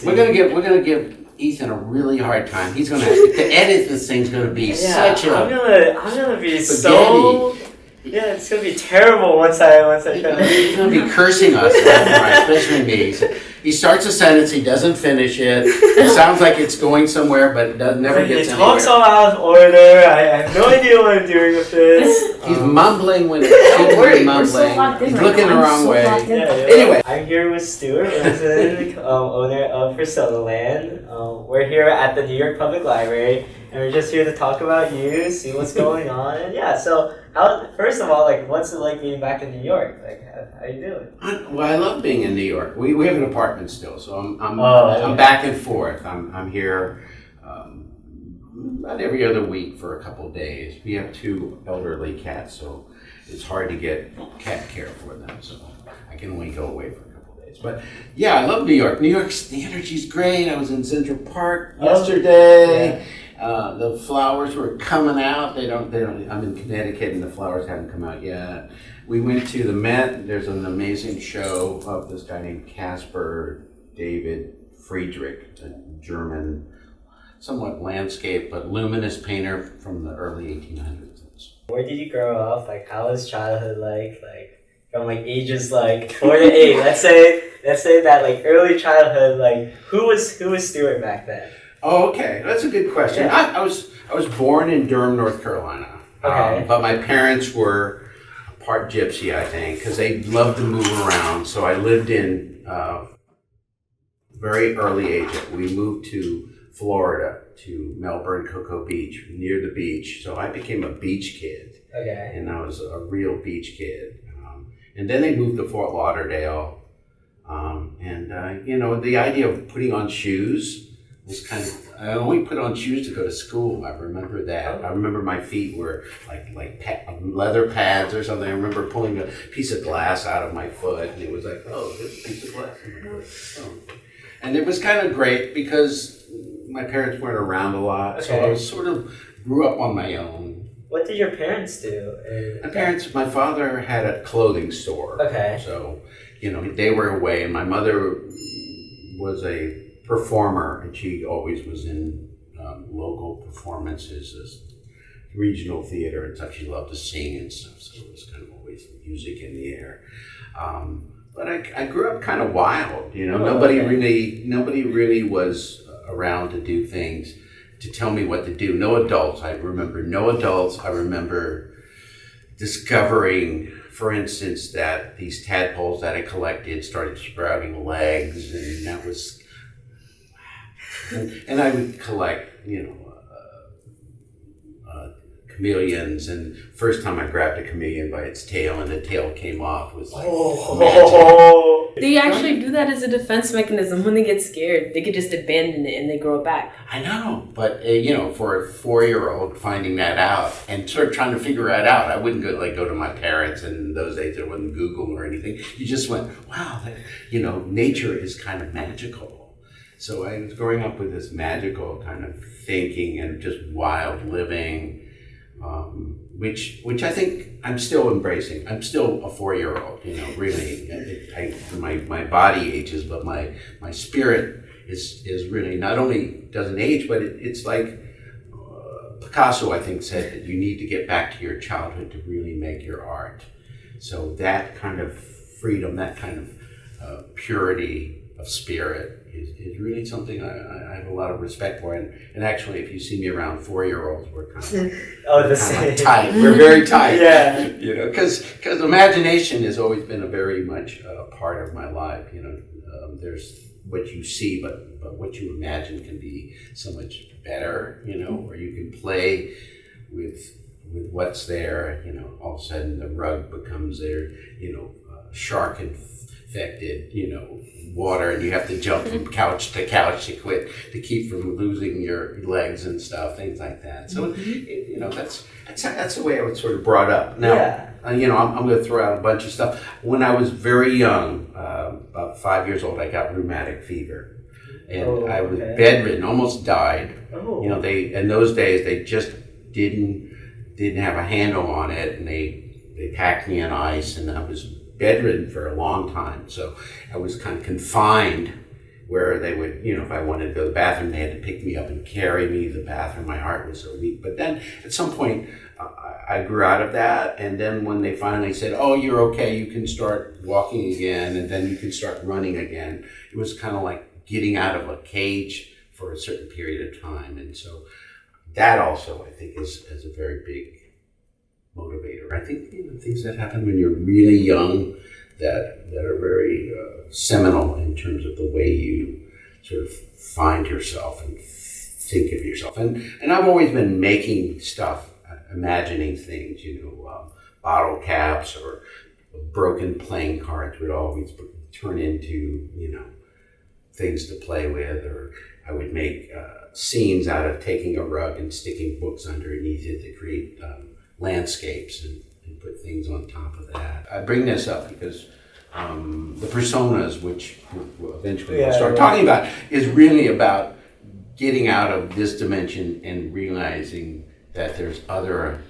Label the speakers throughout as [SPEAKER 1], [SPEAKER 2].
[SPEAKER 1] We're gonna give Ethan a really hard time. He's gonna to edit this thing's gonna be such a.
[SPEAKER 2] I'm gonna be so. Yeah, it's gonna be terrible once I try to.
[SPEAKER 1] He's gonna be cursing us, especially me. He starts a sentence, he doesn't finish it. It sounds like it's going somewhere, but it never gets anywhere.
[SPEAKER 2] He talks all out of order. I have no idea what I'm doing with this.
[SPEAKER 1] He's mumbling when he shouldn't be mumbling. He's looking the wrong way. Anyway,
[SPEAKER 2] I'm here with Stewart Wilson, owner of Personaland. We're here at the New York Public Library, and we're just here to talk about you, see what's going on, and so. First of all, what's it like being back in New York? How you doing?
[SPEAKER 1] Well, I love being in New York. We have an apartment still, so I'm back and forth. I'm here about every other week for a couple of days. We have 2 elderly cats, so it's hard to get cat care for them. So I can only go away for a couple of days. But yeah, I love New York. New York's the energy's great. I was in Central Park yesterday. Yeah. The flowers were coming out. They don't. I'm in Connecticut, and the flowers haven't come out yet. We went to the Met. There's an amazing show of this guy named Caspar David Friedrich, a German, somewhat landscape but luminous painter from the early 1800s.
[SPEAKER 2] Where did you grow up? How was childhood like? From ages 4 to 8. Let's say that early childhood. Who was Stewart back then?
[SPEAKER 1] Oh, okay. That's a good question. Yeah. I was born in Durham, North Carolina.
[SPEAKER 2] Okay.
[SPEAKER 1] But my parents were part gypsy, I think, because they loved to move around. So I lived in very early age. We moved to Florida, to Melbourne, Cocoa Beach, near the beach. So I became a beach kid.
[SPEAKER 2] Okay.
[SPEAKER 1] And I was a real beach kid. And then they moved to Fort Lauderdale. The idea of putting on shoes was I only put on shoes to go to school. I remember that. I remember my feet were like leather pads or something. I remember pulling a piece of glass out of my foot, and it was like, oh, there's a piece of glass in my foot. Oh. And it was kind of great because my parents weren't around a lot, so I sort of grew up on my own.
[SPEAKER 2] What did your parents do?
[SPEAKER 1] My father had a clothing store.
[SPEAKER 2] Okay.
[SPEAKER 1] So, they were away, and my mother was a performer, and she always was in local performances, regional theater and stuff. She loved to sing and stuff, so it was kind of always music in the air. But I grew up kind of wild, Nobody really was around to do things, to tell me what to do. No adults. I remember discovering, for instance, that these tadpoles that I collected started sprouting legs, and that was. And I would collect, chameleons. And first time I grabbed a chameleon by its tail, and the tail came off, was like magic.
[SPEAKER 3] They actually do that as a defense mechanism. When they get scared, they could just abandon it and they grow back.
[SPEAKER 1] I know, but for a 4-year-old finding that out and sort of trying to figure that out, I wouldn't go to my parents. And in those days, there wasn't Google or anything. You just went, wow, nature is kind of magical. So I was growing up with this magical kind of thinking and just wild living, which I think I'm still embracing. I'm still a 4-year-old, really. My body ages, but my spirit is really, not only doesn't age, but it's like Picasso, I think, said that you need to get back to your childhood to really make your art. So that kind of freedom, that kind of purity of spirit is really something I have a lot of respect for. And actually, if you see me around 4-year-olds, we're kind of tight. We're very tight.
[SPEAKER 2] Yeah.
[SPEAKER 1] Because imagination has always been a very much part of my life. There's what you see, but what you imagine can be so much better. Or you can play with what's there. All of a sudden the rug becomes there. Shark infected. Water, and you have to jump from couch to couch to keep from losing your legs and stuff, things like that. So that's the way I was sort of brought up. Now, I'm going to throw out a bunch of stuff. When I was very young, about 5 years old, I got rheumatic fever, and I was bedridden, almost died. They in those days they just didn't have a handle on it, and they packed me in ice, and I was bedridden for a long time. So I was kind of confined where they would, if I wanted to go to the bathroom, they had to pick me up and carry me to the bathroom. My heart was so weak. But then at some point, I grew out of that. And then when they finally said, oh, you're okay, you can start walking again, and then you can start running again, it was kind of like getting out of a cage for a certain period of time. And so that also, I think, is a very big motivator. I think things that happen when you're really young that are very seminal in terms of the way you sort of find yourself and think of yourself. And I've always been making stuff, imagining things, bottle caps or broken playing cards would always turn into, things to play with, or I would make scenes out of taking a rug and sticking books underneath it to create landscapes and put things on top of that. I bring this up because the personas, which we'll eventually we'll start talking about, is really about getting out of this dimension and realizing that there's other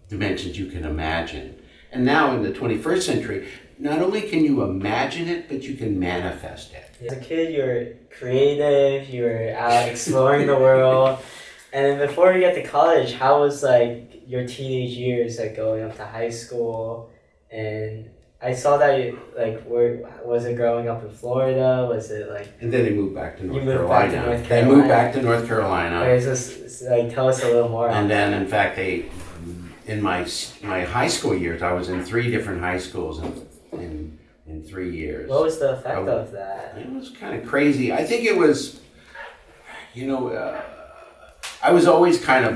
[SPEAKER 1] dimensions you can imagine. And now in the 21st century, not only can you imagine it, but you can manifest it.
[SPEAKER 2] As a kid, you're creative, you're out exploring the world. And then before we get to college, how was your teenage years, going up to high school? And I saw that was it growing up in Florida? Was it
[SPEAKER 1] And then they moved back to North Carolina.
[SPEAKER 2] Back to North Carolina.
[SPEAKER 1] They moved back to North Carolina.
[SPEAKER 2] Okay, so tell us a little more.
[SPEAKER 1] And then, in fact, in my high school years, I was in 3 different high schools in 3 years.
[SPEAKER 2] What was the effect of that?
[SPEAKER 1] It was kind of crazy. I think it was, I was always kind of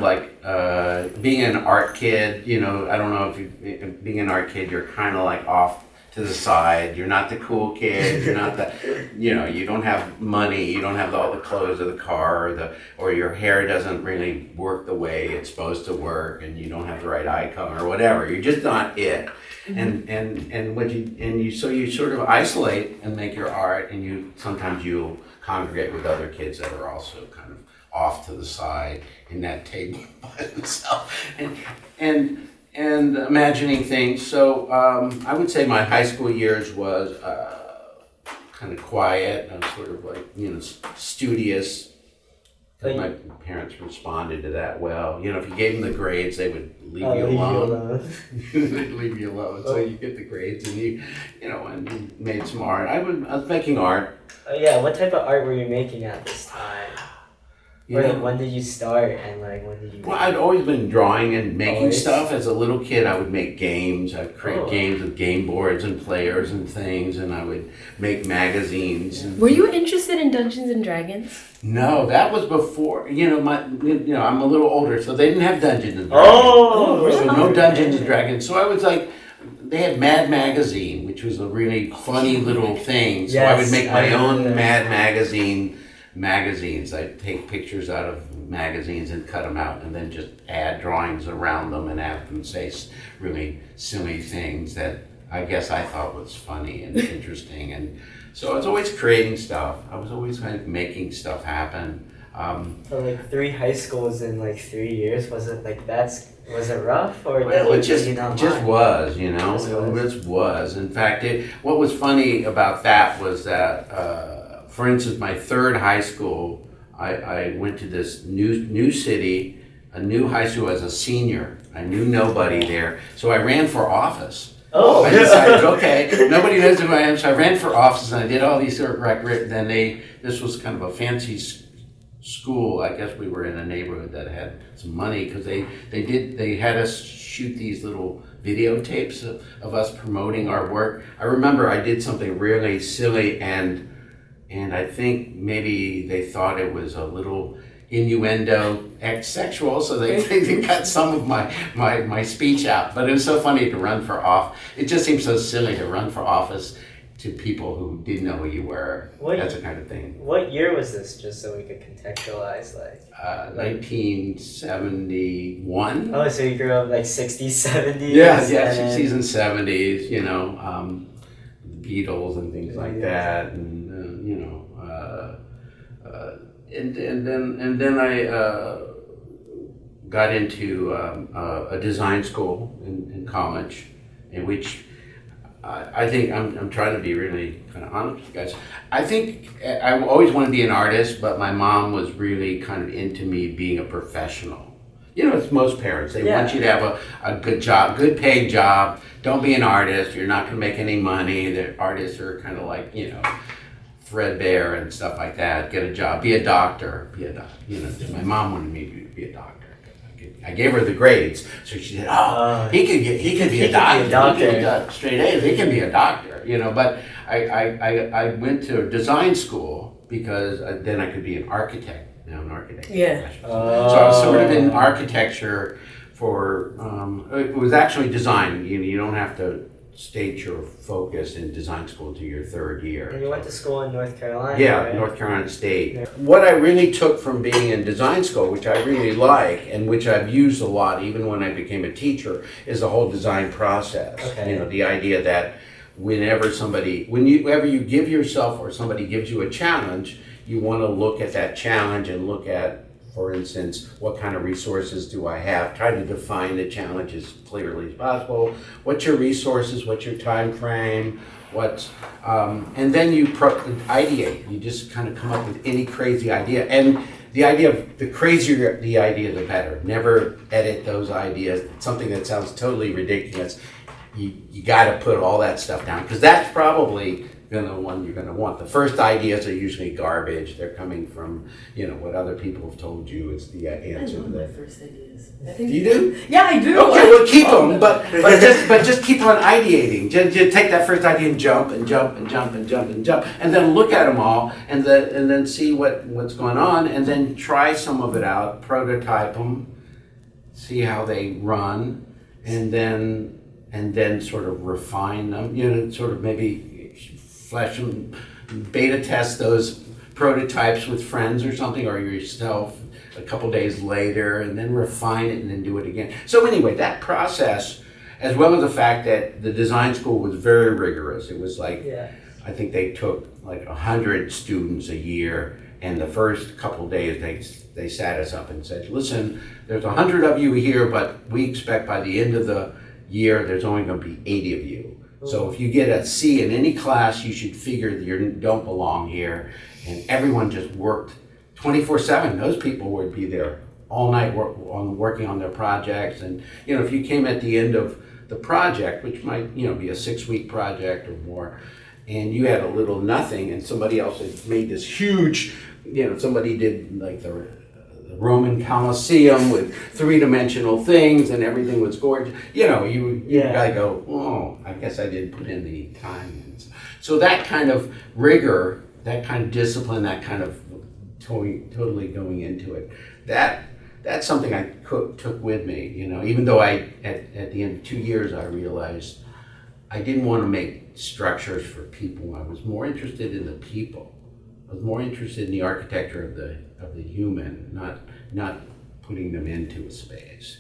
[SPEAKER 1] being an art kid, I don't know if being an art kid, you're kind of off to the side. You're not the cool kid. You're not the, you don't have money. You don't have all the clothes or the car or your hair doesn't really work the way it's supposed to work, and you don't have the right eye color or whatever. You're just not it. So you sort of isolate and make your art, and sometimes you'll congregate with other kids that are also kind of off to the side in that table by themselves and imagining things. So I would say my high school years was kind of quiet. I was sort of studious. My parents responded to that well. If you gave them the grades, they would leave you alone. They'd leave you alone. So you get the grades, and you made some art. I was making art.
[SPEAKER 2] Oh yeah, what type of art were you making at this time? When did you start, and when did you?
[SPEAKER 1] Well, I'd always been drawing and making stuff. As a little kid, I would make games. I'd create games with game boards and players and things, and I would make magazines.
[SPEAKER 3] Were you interested in Dungeons and Dragons?
[SPEAKER 1] No, that was before. I'm a little older, so they didn't have Dungeons and Dragons.
[SPEAKER 2] Oh,
[SPEAKER 1] so no Dungeons and Dragons. So I was they had Mad Magazine, which was a really funny little thing. So I would make my own Mad magazines. I'd take pictures out of magazines and cut them out, and then just add drawings around them and have them say really silly things that I guess I thought was funny and interesting. And so I was always creating stuff. I was always kind of making stuff happen.
[SPEAKER 2] So 3 high schools in 3 years, was it was it rough, or
[SPEAKER 1] it just was, It just was. In fact, what was funny about that was that, for instance, my 3rd high school, I went to this new city, a new high school as a senior. I knew nobody there, so I ran for office.
[SPEAKER 2] Oh,
[SPEAKER 1] I decided, okay, nobody knows who I am, so I ran for office, and I did all these sort of this was kind of a fancy school. I guess we were in a neighborhood that had some money, because they had us shoot these little videotapes of us promoting our work. I remember I did something really silly, and I think maybe they thought it was a little innuendo sexual, so they cut some of my speech out. But it was so funny to run for office. It just seemed so silly to run for office to people who didn't know who you were. That's the kind of thing.
[SPEAKER 2] What year was this, just so we could contextualize?
[SPEAKER 1] 1971.
[SPEAKER 2] Oh, so you grew up 60s, 70s?
[SPEAKER 1] Yeah, 60s and 70s, the Beatles and things like that, and and then I got into a design school in college, in which I think I'm trying to be really kind of honest with you guys. I think I always wanted to be an artist, but my mom was really kind of into me being a professional. You know, it's most parents. They want you to have a good job, good paid job. Don't be an artist. You're not going to make any money. The artists are kind of like, you know, threadbare and stuff like that. Get a job. Be a doctor. Be a doctor. You know, my mom wanted me to be a doctor. I gave her the grades, so she said, "Oh, he could be a doctor. He could get straight A's. He can be a doctor." You know, but I went to design school because then I could be an architect. Now an architect.
[SPEAKER 3] Yeah.
[SPEAKER 1] So I was sort of in architecture for. It was actually design. You don't have to state your focus in design school until your third year.
[SPEAKER 2] And you went to school in North Carolina.
[SPEAKER 1] Yeah,
[SPEAKER 2] right?
[SPEAKER 1] North Carolina State. Yeah. What I really took from being in design school, which I really like and which I've used a lot even when I became a teacher, is the whole design process.
[SPEAKER 2] Okay.
[SPEAKER 1] You know, the idea that whenever you give yourself or somebody gives you a challenge, you want to look at that challenge and look at, for instance, what kind of resources do I have? Try to define the challenge as clearly as possible. What's your resources? What's your time frame? And then you ideate. You just kind of come up with any crazy idea. And the idea of the crazier the idea, the better. Never edit those ideas. Something that sounds totally ridiculous. You got to put all that stuff down because that's probably the one you're going to want. The first ideas are usually garbage. They're coming from, you know, what other people have told you is the answer.
[SPEAKER 3] I love my first ideas. I think
[SPEAKER 1] you do?
[SPEAKER 3] Yeah, I do.
[SPEAKER 1] Okay, well keep them, but just keep on ideating. Just take that first idea and jump and jump and jump and jump and jump, and then look at them all, and then see what's going on, and then try some of it out, prototype them, see how they run, and then sort of refine them. You know, sort of maybe flash them, beta test those prototypes with friends or something, or yourself a couple days later, and then refine it and then do it again. So anyway, that process, as well as the fact that the design school was very rigorous. It was like, I think they took like 100 students a year, and the first couple days they sat us up and said, listen, there's 100 of you here, but we expect by the end of the year there's only going to be 80 of you. So if you get a C in any class, you should figure that you don't belong here. And everyone just worked 24/7. Those people would be there all night working on their projects. And you know, if you came at the end of the project, which might be a 6-week project or more, and you had a little nothing, and somebody else had made this huge, somebody did like the Roman Colosseum with 3-dimensional things and everything was gorgeous. You gotta go, oh, I guess I didn't put in the time. So that kind of rigor, that kind of discipline, that kind of totally going into it, that's something I took with me. Even though at the end of 2 years I realized I didn't want to make structures for people. I was more interested in the people. I was more interested in the architecture of the human, not putting them into a space.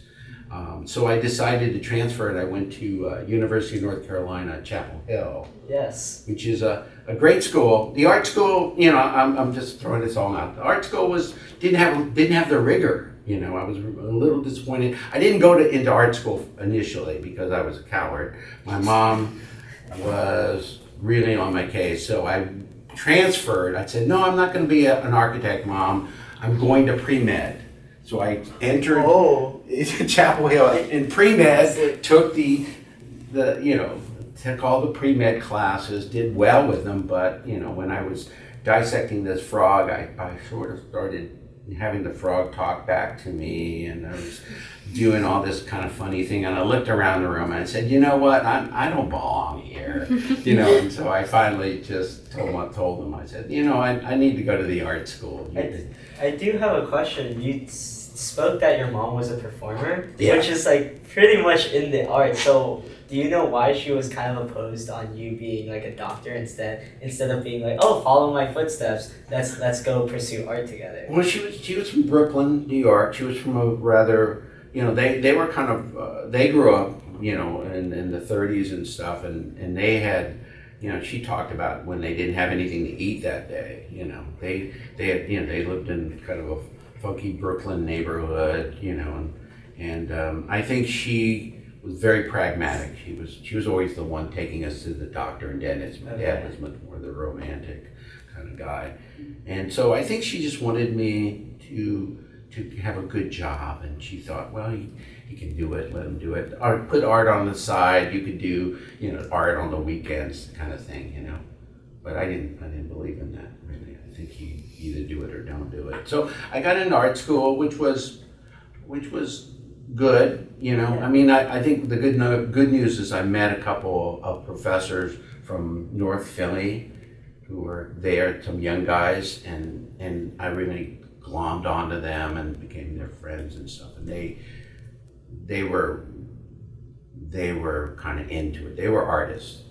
[SPEAKER 1] So I decided to transfer it. I went to University of North Carolina, Chapel Hill.
[SPEAKER 2] Yes.
[SPEAKER 1] Which is a great school. The art school, I'm just throwing this all out. The art school didn't have the rigor. I was a little disappointed. I didn't go into art school initially because I was a coward. My mom was really on my case, so I transferred. I said, no, I'm not going to be an architect, Mom. I'm going to pre-med. So I entered Chapel Hill in pre-med, took took all the pre-med classes, did well with them, but when I was dissecting this frog, I sort of started having the frog talk back to me, and I was doing all this kind of funny thing, and I looked around the room and I said, you know what, I don't belong here, and so I finally just told them, I said, I need to go to the art school.
[SPEAKER 2] I do have a question. You spoke that your mom was a performer,
[SPEAKER 1] yeah,
[SPEAKER 2] which is like pretty much in the art, so do you know why she was kind of opposed on you being like a doctor instead of being like, oh, follow my footsteps, let's go pursue art together?
[SPEAKER 1] Well, she was from Brooklyn, New York. She was from a rather, they were kind of, they grew up, in the 30s and stuff, and they had, she talked about when they didn't have anything to eat that day, they lived in kind of a funky Brooklyn neighborhood, and I think she was very pragmatic. She was always the one taking us to the doctor and dentist. My dad was much more the romantic kind of guy. And so I think she just wanted me to have a good job, and she thought, well, he can do it, let him do it. Or put art on the side, you could do, art on the weekends kind of thing, But I didn't believe in that, really. I think you either do it or don't do it. So I got into art school, which was good, I mean, I think the good news is I met a couple of professors from North Philly who were there, some young guys, and I really glommed onto them and became their friends and stuff. And they were kind of into it. They were artists,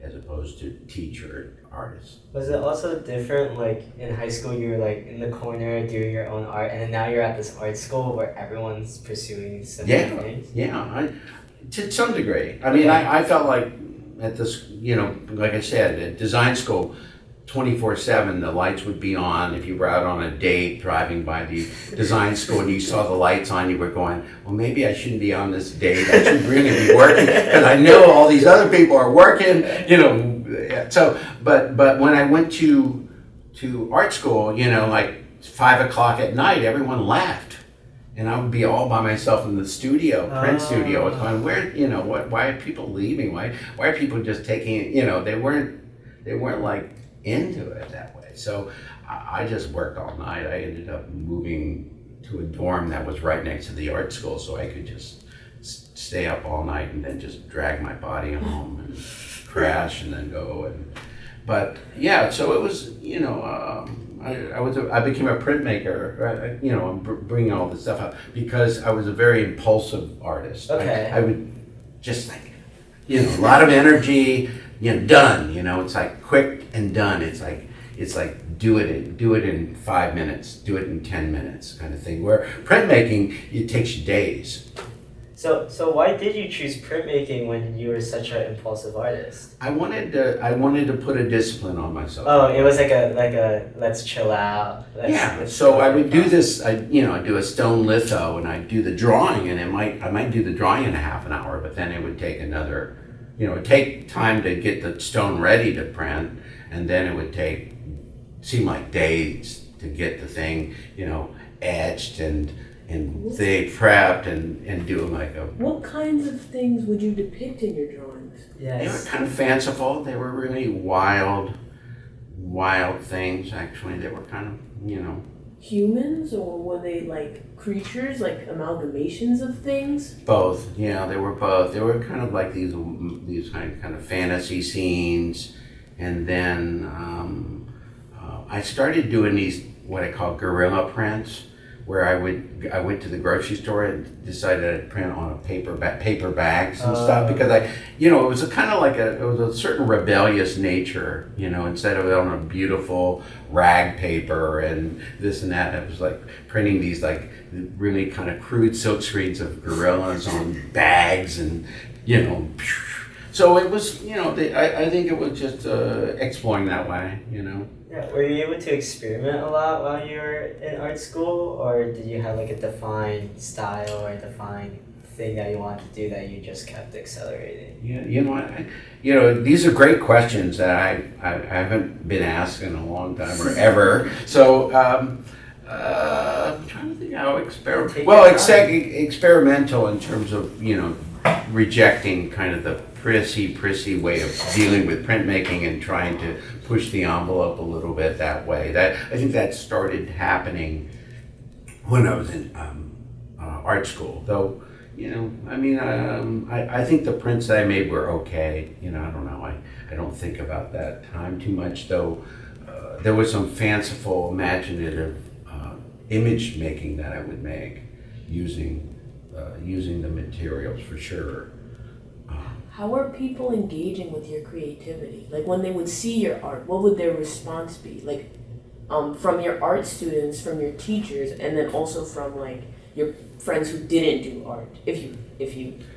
[SPEAKER 1] as opposed to teacher artists.
[SPEAKER 2] Was it also different, like in high school you were like in the corner doing your own art, and then now you're at this art school where everyone's pursuing similar things?
[SPEAKER 1] Yeah, to some degree. I mean, I felt like at this, like I said, at design school, 24/7, the lights would be on. If you were out on a date driving by the design school and you saw the lights on, you were going, well, maybe I shouldn't be on this date. I should really be working because I know all these other people are working, So, but when I went to art school, like 5 o'clock at night, everyone left. And I would be all by myself in the studio, print studio. I was going, why are people leaving? Why are people just taking it? They weren't like into it that way. So I just worked all night. I ended up moving to a dorm that was right next to the art school, so I could just stay up all night and then just drag my body home and crash and then go. But yeah, so it was, I became a printmaker, right? I'm bringing all this stuff up because I was a very impulsive artist.
[SPEAKER 2] Okay.
[SPEAKER 1] I would just like, a lot of energy, done. It's like quick and done. It's like do it in 5 minutes, do it in 10 minutes, kind of thing. Where printmaking, it takes you days.
[SPEAKER 2] So why did you choose printmaking when you were such an impulsive artist?
[SPEAKER 1] I wanted to put a discipline on myself.
[SPEAKER 2] Oh, it was like a let's chill out.
[SPEAKER 1] So I would do this. I do a stone litho, and I do the drawing, and I might do the drawing in a half an hour, but then it would take another. It'd take time to get the stone ready to print, and then it would seem like days to get the thing, etched and they prepped and do like a.
[SPEAKER 3] What kinds of things would you depict in your drawings?
[SPEAKER 2] Yes.
[SPEAKER 1] They were kind of fanciful. They were really wild things. Actually, they were kind of
[SPEAKER 3] Humans, or were they like creatures, like amalgamations of things?
[SPEAKER 1] Both. Yeah, they were both. They were kind of like these kind of fantasy scenes, and then I started doing these what I call guerrilla prints, where I went to the grocery store and decided I'd print on a paper bags and stuff because it was a kind of like it was a certain rebellious nature, instead of it on a beautiful rag paper and this and that, it was like printing these like really kind of crude silk screens of gorillas on bags and so it was I think it was just exploring that way.
[SPEAKER 2] Yeah, were you able to experiment a lot while you were in art school, or did you have like a defined style or a defined thing that you wanted to do that you just kept accelerating?
[SPEAKER 1] Yeah, these are great questions that I haven't been asked in a long time or ever. So I'm trying to think how experimental in terms of rejecting kind of the prissy way of dealing with printmaking and trying to push the envelope a little bit that way. I think that started happening when I was in art school, though. I think the prints that I made were okay. I don't know. I don't think about that time too much, though. There was some fanciful, imaginative image making that I would make using the materials for sure.
[SPEAKER 3] How are people engaging with your creativity? Like when they would see your art, what would their response be? Like from your art students, from your teachers, and then also from like your friends who didn't do art, if you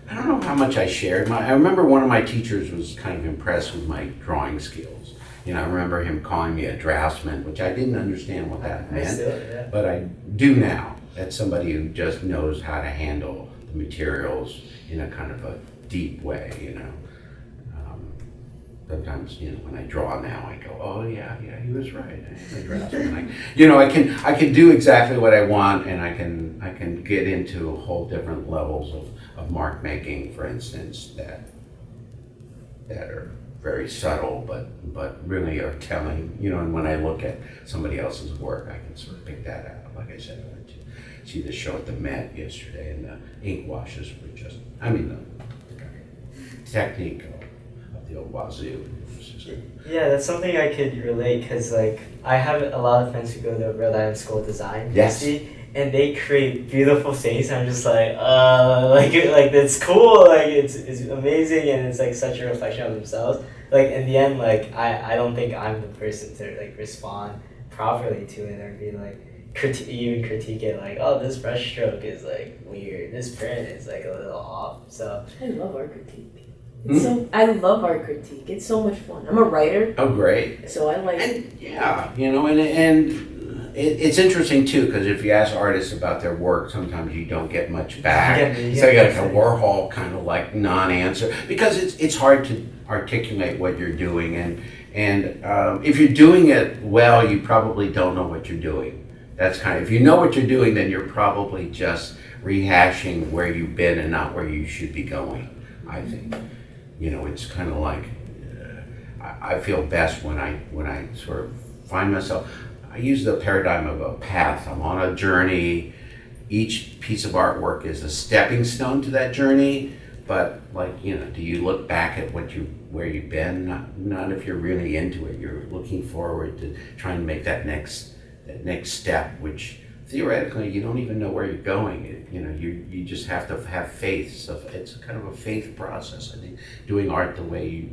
[SPEAKER 1] I don't know how much I shared. I remember one of my teachers was kind of impressed with my drawing skills. I remember him calling me a draftsman, which I didn't understand what that meant, but I do now. That's somebody who just knows how to handle the materials in a kind of a deep way, you know. Sometimes, you know, when I draw now, I go, oh yeah, he was right. I draftsman. You know, I can do exactly what I want, and I can get into a whole different levels of mark making, for instance, that are very subtle, but really are telling. You know, and when I look at somebody else's work, I can sort of pick that out. Like I said, I went to see the show at the Met yesterday, and the ink washes were just, I mean, the technique of the old wazoo.
[SPEAKER 2] Yeah, that's something I could relate, because like I have a lot of friends who go to Rhode Island School of Design,
[SPEAKER 1] Yes.
[SPEAKER 2] and they create beautiful things. And I'm just like like it's cool, like it's amazing, and it's like such a reflection of themselves. Like in the end, like I don't think I'm the person to like respond properly to it, or be like critique it, like, oh, this brush stroke is like weird, this print is like a little off. So
[SPEAKER 3] I love art critique. I love art critique. It's so much fun. I'm a writer.
[SPEAKER 1] Oh, great.
[SPEAKER 3] So I like.
[SPEAKER 1] And yeah, you know, and it's interesting too, because if you ask artists about their work, sometimes you don't get much back. So you got like a Warhol kind of like non-answer, because it's hard to articulate what you're doing, and if you're doing it well, you probably don't know what you're doing. That's kind of, if you know what you're doing, then you're probably just rehashing where you've been and not where you should be going, I think. You know, it's kind of like, I feel best when I sort of find myself, I use the paradigm of a path. I'm on a journey. Each piece of artwork is a stepping stone to that journey, but like, you know, do you look back at where you've been? Not if you're really into it. You're looking forward to trying to make that next step, which theoretically you don't even know where you're going. You know, you just have to have faith. So it's kind of a faith process. I think doing art the way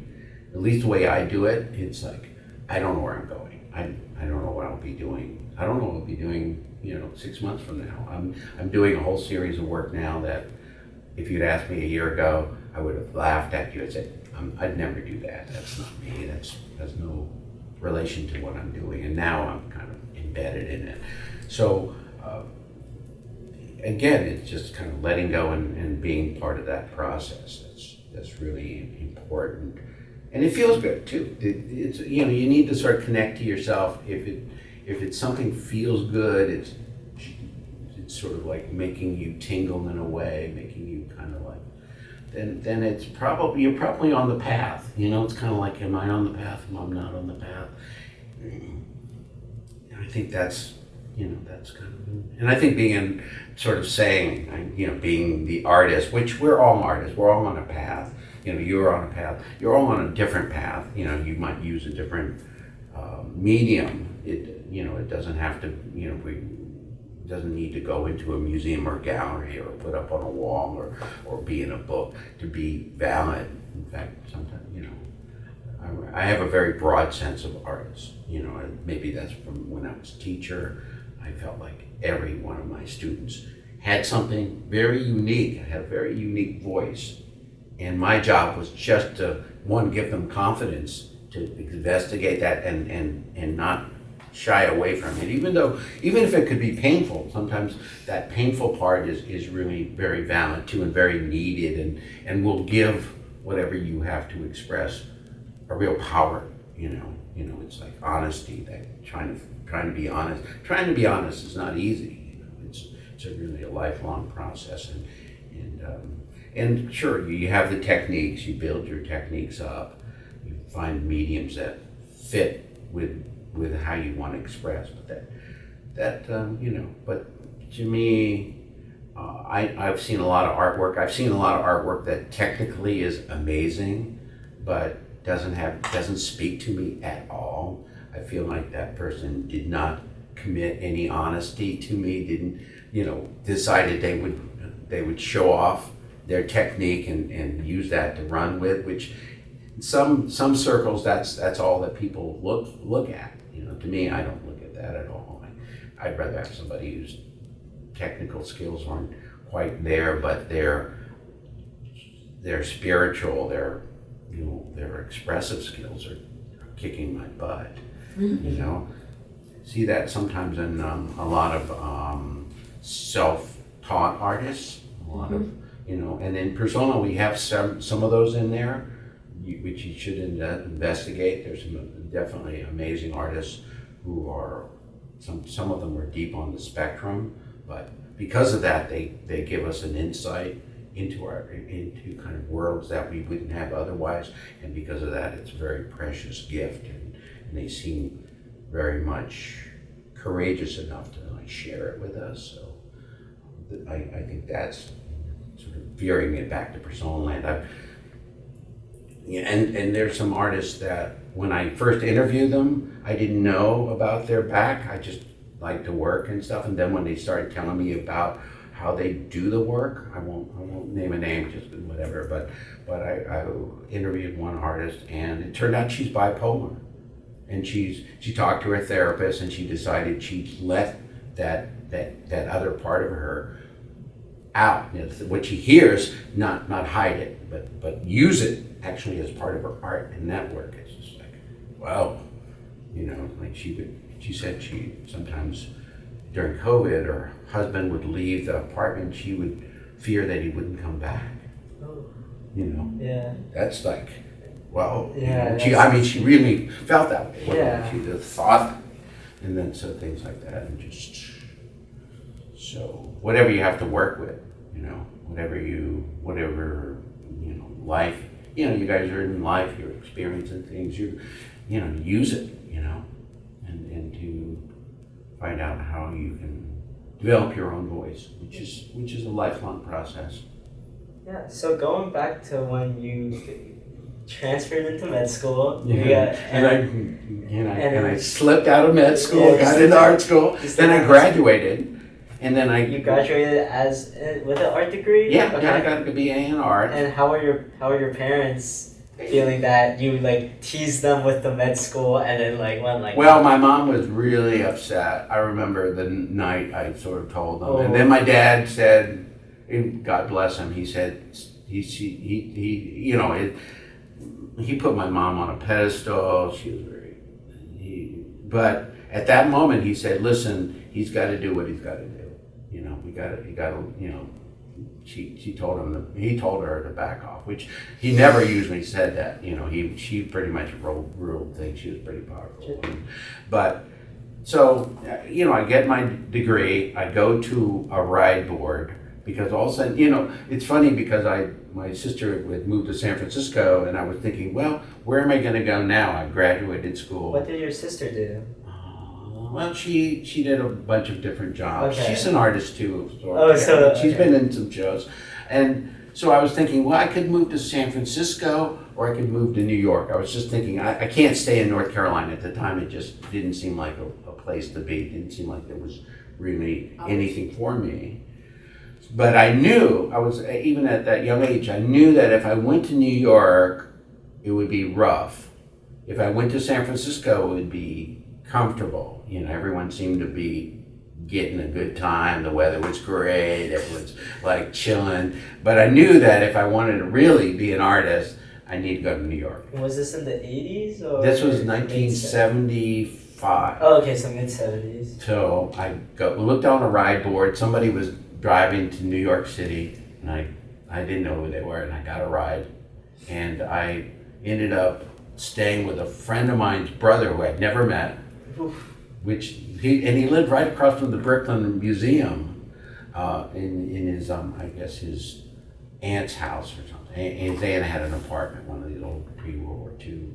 [SPEAKER 1] at least the way I do it, it's like, I don't know where I'm going. I don't know what I'll be doing. I don't know what I'll be doing, you know, 6 months from now. I'm doing a whole series of work now that if you'd asked me a year ago, I would have laughed at you and said, I'd never do that. That's not me. That's has no relation to what I'm doing. And now I'm kind of embedded in it. So again, it's just kind of letting go and being part of that process. That's really important. And it feels good too. It's, you know, you need to sort of connect to yourself. If it's something feels good, it's sort of like making you tingle in a way, making you kind of like, then it's probably, you're probably on the path. You know, it's kind of like, am I on the path? Am I not on the path? I think that's, you know, that's kind of, and I think being sort of saying, you know, being the artist, which we're all artists, we're all on a path. You know, you're on a path, you're all on a different path. You know, you might use a different medium. You know, it doesn't have to, you know, it doesn't need to go into a museum or gallery or put up on a wall or be in a book to be valid. In fact, sometimes, you know, I have a very broad sense of artists. You know, and maybe that's from when I was a teacher. I felt like every one of my students had something very unique, had a very unique voice. And my job was just to, one, give them confidence to investigate that and not shy away from it. Even if it could be painful, sometimes that painful part is really very valid too and very needed and will give whatever you have to express a real power, you know. You know, it's like honesty, that trying to be honest. Trying to be honest is not easy. You know, it's really a lifelong process, and sure, you have the techniques. You build your techniques up. You find mediums that fit with how you want to express. But that you know. But to me, I've seen a lot of artwork. I've seen a lot of artwork that technically is amazing, but doesn't speak to me at all. I feel like that person did not commit any honesty to me, didn't, you know, decided they would show off their technique and use that to run with, which in some circles that's all that people look at. You know, to me, I don't look at that at all. I'd rather have somebody whose technical skills aren't quite there, but they're spiritual, you know, their expressive skills are kicking my butt. Mm-hmm. You know, see that sometimes in a lot of self-taught artists, a lot of you know. And in Persona, we have some of those in there, which you should investigate. There's some definitely amazing artists who are, some of them are deep on the spectrum, but because of that, they give us an insight into kind of worlds that we wouldn't have otherwise, and because of that, it's a very precious gift, and they seem very much courageous enough to like share it with us. So I think that's sort of veering it back to Personaland. Yeah, and there's some artists that when I first interviewed them, I didn't know about their back. I just liked to work and stuff, and then when they started telling me about how they do the work, I won't name a name, just whatever, but I interviewed one artist, and it turned out she's bipolar, and she talked to her therapist, and she decided she'd let that other part of her out. You know, what she hears, not hide it, but use it actually as part of her art and that work. It's just like, wow, you know, like she said she sometimes during COVID, her husband would leave the apartment, she would fear that he wouldn't come back.
[SPEAKER 2] Oh.
[SPEAKER 1] You know?
[SPEAKER 2] Yeah.
[SPEAKER 1] That's like, wow.
[SPEAKER 2] Yeah.
[SPEAKER 1] You know, she really felt that way.
[SPEAKER 2] Yeah.
[SPEAKER 1] She just thought, and then so things like that, and just, so whatever you have to work with, you know, whatever, you know, life, you know, you guys are in life, you're experiencing things, you know, use it, you know, and to find out how you can develop your own voice, which is a lifelong process.
[SPEAKER 2] Yeah. So going back to when you transferred into med school,
[SPEAKER 1] and I slipped out of med school, got into art school, then I graduated, and then
[SPEAKER 2] You graduated as with an art degree.
[SPEAKER 1] Yeah,
[SPEAKER 2] Okay.
[SPEAKER 1] I got a BA in art.
[SPEAKER 2] And how are your parents feeling that you like teased them with the med school and then like went like?
[SPEAKER 1] Well, my mom was really upset. I remember the night I sort of told them,
[SPEAKER 2] Oh.
[SPEAKER 1] and then my dad said, and God bless him, he said he you know, he put my mom on a pedestal. She was but at that moment he said, listen, he's got to do what he's got to do. You know, he got to, you know. He told her to back off, which he never usually said that. You know, she pretty much ruled things. She was pretty powerful. But so, you know, I get my degree. I go to a ride board because all of a sudden, you know, it's funny because my sister had moved to San Francisco, and I was thinking, well, where am I going to go now? I graduated school.
[SPEAKER 2] What did your sister do?
[SPEAKER 1] Well, she did a bunch of different jobs.
[SPEAKER 2] Okay.
[SPEAKER 1] She's an artist too. She's been in some shows. And so I was thinking, well, I could move to San Francisco or I could move to New York. I was just thinking, I can't stay in North Carolina at the time. It just didn't seem like a place to be. It didn't seem like there was really anything for me. But I knew, even at that young age, I knew that if I went to New York, it would be rough. If I went to San Francisco, it would be comfortable. You know, everyone seemed to be getting a good time. The weather was great. Everyone's like chilling. But I knew that if I wanted to really be an artist, I need to go to New York.
[SPEAKER 2] Was this in the 80s or?
[SPEAKER 1] This was 1975.
[SPEAKER 2] Oh, okay, so mid-70s.
[SPEAKER 1] So I looked on a ride board. Somebody was driving to New York City, and I didn't know who they were, and I got a ride. And I ended up staying with a friend of mine's brother who I'd never met.
[SPEAKER 2] Oof.
[SPEAKER 1] He lived right across from the Brooklyn Museum, in his I guess his aunt's house or something. His aunt had an apartment, one of these old pre-World War II.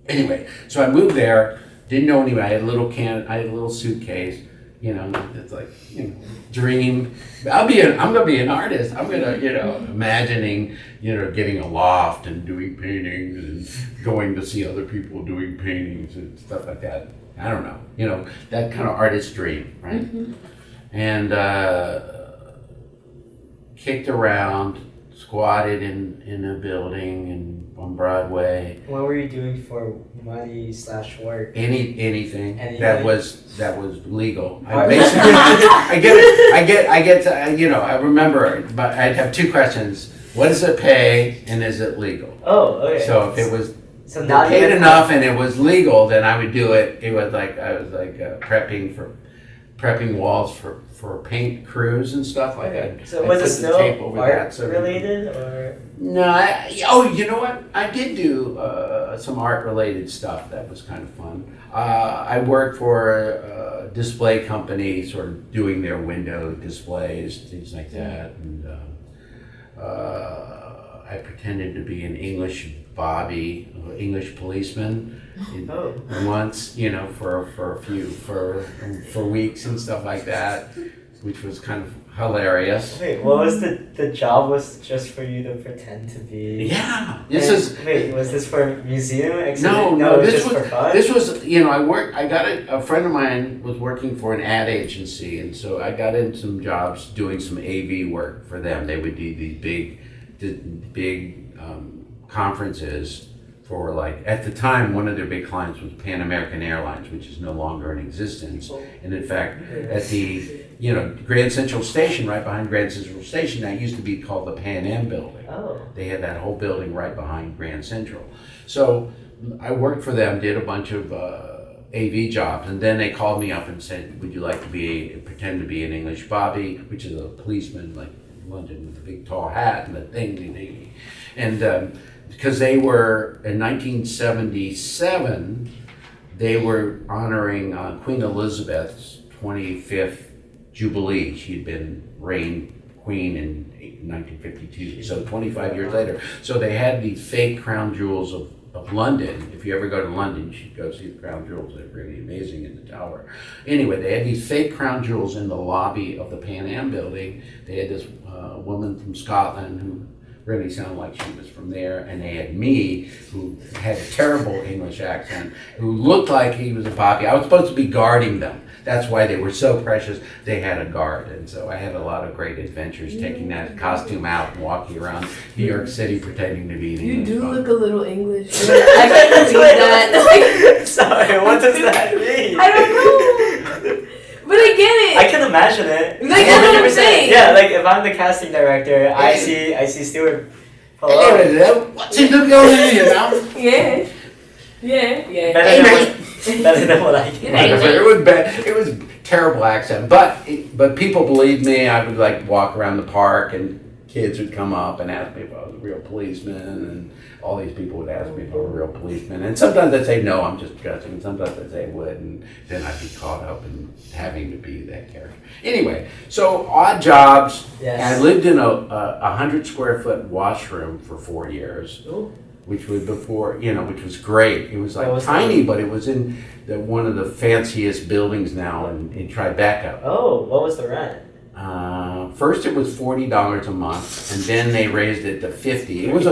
[SPEAKER 1] Anyway, so I moved there. Didn't know anybody. I had a little suitcase. You know, it's like, you know, dream. I'm gonna be an artist. I'm gonna, you know, imagining, you know, getting a loft and doing paintings and going to see other people doing paintings and stuff like that. I don't know, you know, that kind of artist dream, right? Mm-hmm. And kicked around, squatted in a building on Broadway.
[SPEAKER 2] What were you doing for money/work?
[SPEAKER 1] Anything
[SPEAKER 2] Anything?
[SPEAKER 1] that was legal. I get to, you know, I remember, but I'd have two questions. What does it pay, and is it legal?
[SPEAKER 2] Oh, okay.
[SPEAKER 1] So if it was
[SPEAKER 2] not
[SPEAKER 1] paid enough and it was legal, then I would do it. It was like I was like prepping for prepping walls for paint crews and stuff like that.
[SPEAKER 2] So
[SPEAKER 1] I
[SPEAKER 2] was it
[SPEAKER 1] put the
[SPEAKER 2] still
[SPEAKER 1] tape over
[SPEAKER 2] art
[SPEAKER 1] that, so-
[SPEAKER 2] related or?
[SPEAKER 1] No, you know what? I did do some art-related stuff that was kind of fun. I worked for a display company, sort of doing their window displays, things like that. And I pretended to be an English Bobby, English policeman, once, you know, for weeks and stuff like that, which was kind of hilarious.
[SPEAKER 2] Wait, what was the job? Was just for you to pretend to be?
[SPEAKER 1] Yeah,
[SPEAKER 2] Wait, was this for a museum exhibit?
[SPEAKER 1] No,
[SPEAKER 2] it was
[SPEAKER 1] this
[SPEAKER 2] just for fun.
[SPEAKER 1] This was, you know, I got a friend of mine was working for an ad agency, and so I got in some jobs doing some AV work for them. They would do these big conferences for, like, at the time, one of their big clients was Pan American Airlines, which is no longer in existence. And in fact, at the, you know, Grand Central Station, right behind Grand Central Station, that used to be called the Pan Am building.
[SPEAKER 2] Oh.
[SPEAKER 1] They had that whole building right behind Grand Central. So I worked for them, did a bunch of AV jobs, and then they called me up and said, would you like to pretend to be an English Bobby, which is a policeman like in London with a big tall hat and the thing. And because they were, in 1977, they were honoring Queen Elizabeth's 25th Jubilee. She'd been reigned queen in 1952, so 25 years later. So they had these fake crown jewels of London. If you ever go to London, you should go see the crown jewels. They're really amazing in the tower. Anyway, they had these fake crown jewels in the lobby of the Pan Am building. They had this woman from Scotland who really sounded like she was from there, and they had me, who had a terrible English accent, who looked like he was a Bobby. I was supposed to be guarding them. That's why they were so precious. They had a guard, and so I had a lot of great adventures taking that costume out and walking around New York City pretending to be an
[SPEAKER 3] You
[SPEAKER 1] English
[SPEAKER 3] do
[SPEAKER 1] Bobby.
[SPEAKER 3] look a little English. I can't believe that.
[SPEAKER 2] Sorry, what does that mean?
[SPEAKER 3] I don't know. But I get it.
[SPEAKER 2] I can imagine it.
[SPEAKER 3] Like, that's what I'm
[SPEAKER 2] 100%.
[SPEAKER 3] saying.
[SPEAKER 2] Yeah, like if I'm the casting director, I see Stewart.
[SPEAKER 1] What's he doing going in here now?
[SPEAKER 3] Yeah.
[SPEAKER 2] Better than what I can.
[SPEAKER 1] It was bad. It was terrible accent, but people believed me. I would like walk around the park, and kids would come up and ask me if I was a real policeman, and all these people would ask me if I was a real policeman. And sometimes I'd say no, I'm just dressing. And sometimes I'd say I would, and then I'd be caught up in having to be that character. Anyway, so odd jobs.
[SPEAKER 2] Yes.
[SPEAKER 1] And I lived in a 100 square foot washroom for 4 years.
[SPEAKER 2] Ooh.
[SPEAKER 1] Which was before, you know, which was great. It was like
[SPEAKER 2] What was
[SPEAKER 1] tiny, but it was in one of the fanciest buildings now in Tribeca.
[SPEAKER 2] Oh, what was the rent?
[SPEAKER 1] First it was $40 a month, and then they raised it to $50. It was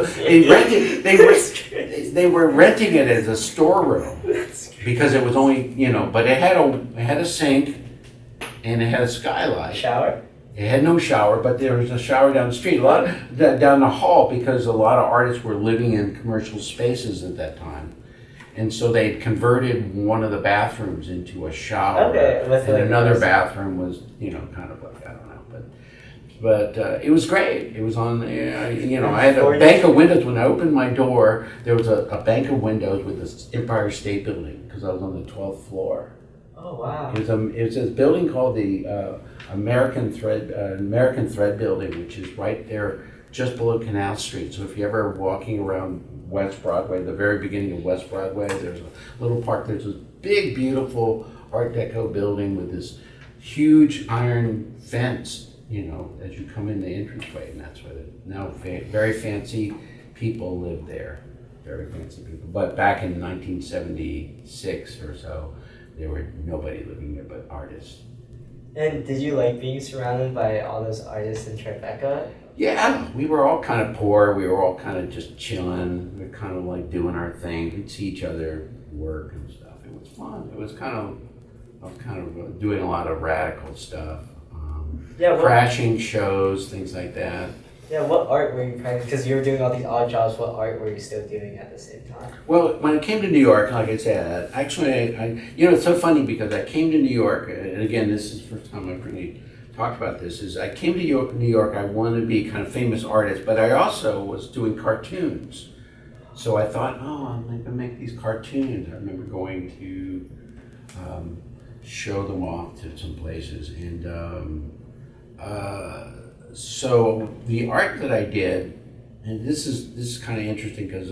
[SPEAKER 1] they were renting it as a storeroom because it was only, you know, but it had a sink and it had a skylight.
[SPEAKER 2] Shower?
[SPEAKER 1] It had no shower, but there was a shower down the street, down the hall, because a lot of artists were living in commercial spaces at that time. And so they converted one of the bathrooms into a shower.
[SPEAKER 2] Okay,
[SPEAKER 1] and another bathroom was, you know, kind of like, I don't know, but it was great. It was on, you know, I had a bank of windows. When I opened my door, there was a bank of windows with this Empire State Building, because I was on the 12th floor.
[SPEAKER 2] Oh, wow.
[SPEAKER 1] It was a building called the American Thread Building, which is right there just below Canal Street. So if you're ever walking around West Broadway, the very beginning of West Broadway, there's a little park. There's this big, beautiful Art Deco building with this huge iron fence, you know, as you come in the entranceway, and that's where very fancy people live there. Very fancy people. But back in 1976 or so, there were nobody living there but artists.
[SPEAKER 2] And did you like being surrounded by all those artists in Tribeca?
[SPEAKER 1] Yeah, we were all kind of poor. We were all kind of just chilling. We were kind of like doing our thing. We'd see each other work and stuff. It was fun. It was I was kind of doing a lot of radical stuff. Crashing shows, things like that.
[SPEAKER 2] Yeah, what art were you practicing? Because you were doing all these odd jobs, what art were you still doing at the same time?
[SPEAKER 1] Well, when I came to New York, like I said, actually, you know, it's so funny because I came to New York, and again, this is the first time I've really talked about this, is I came to New York, I wanted to be kind of famous artist, but I also was doing cartoons. So I thought, I'm going to make these cartoons. I remember going to show them off to some places. And so the art that I did, and this is kind of interesting because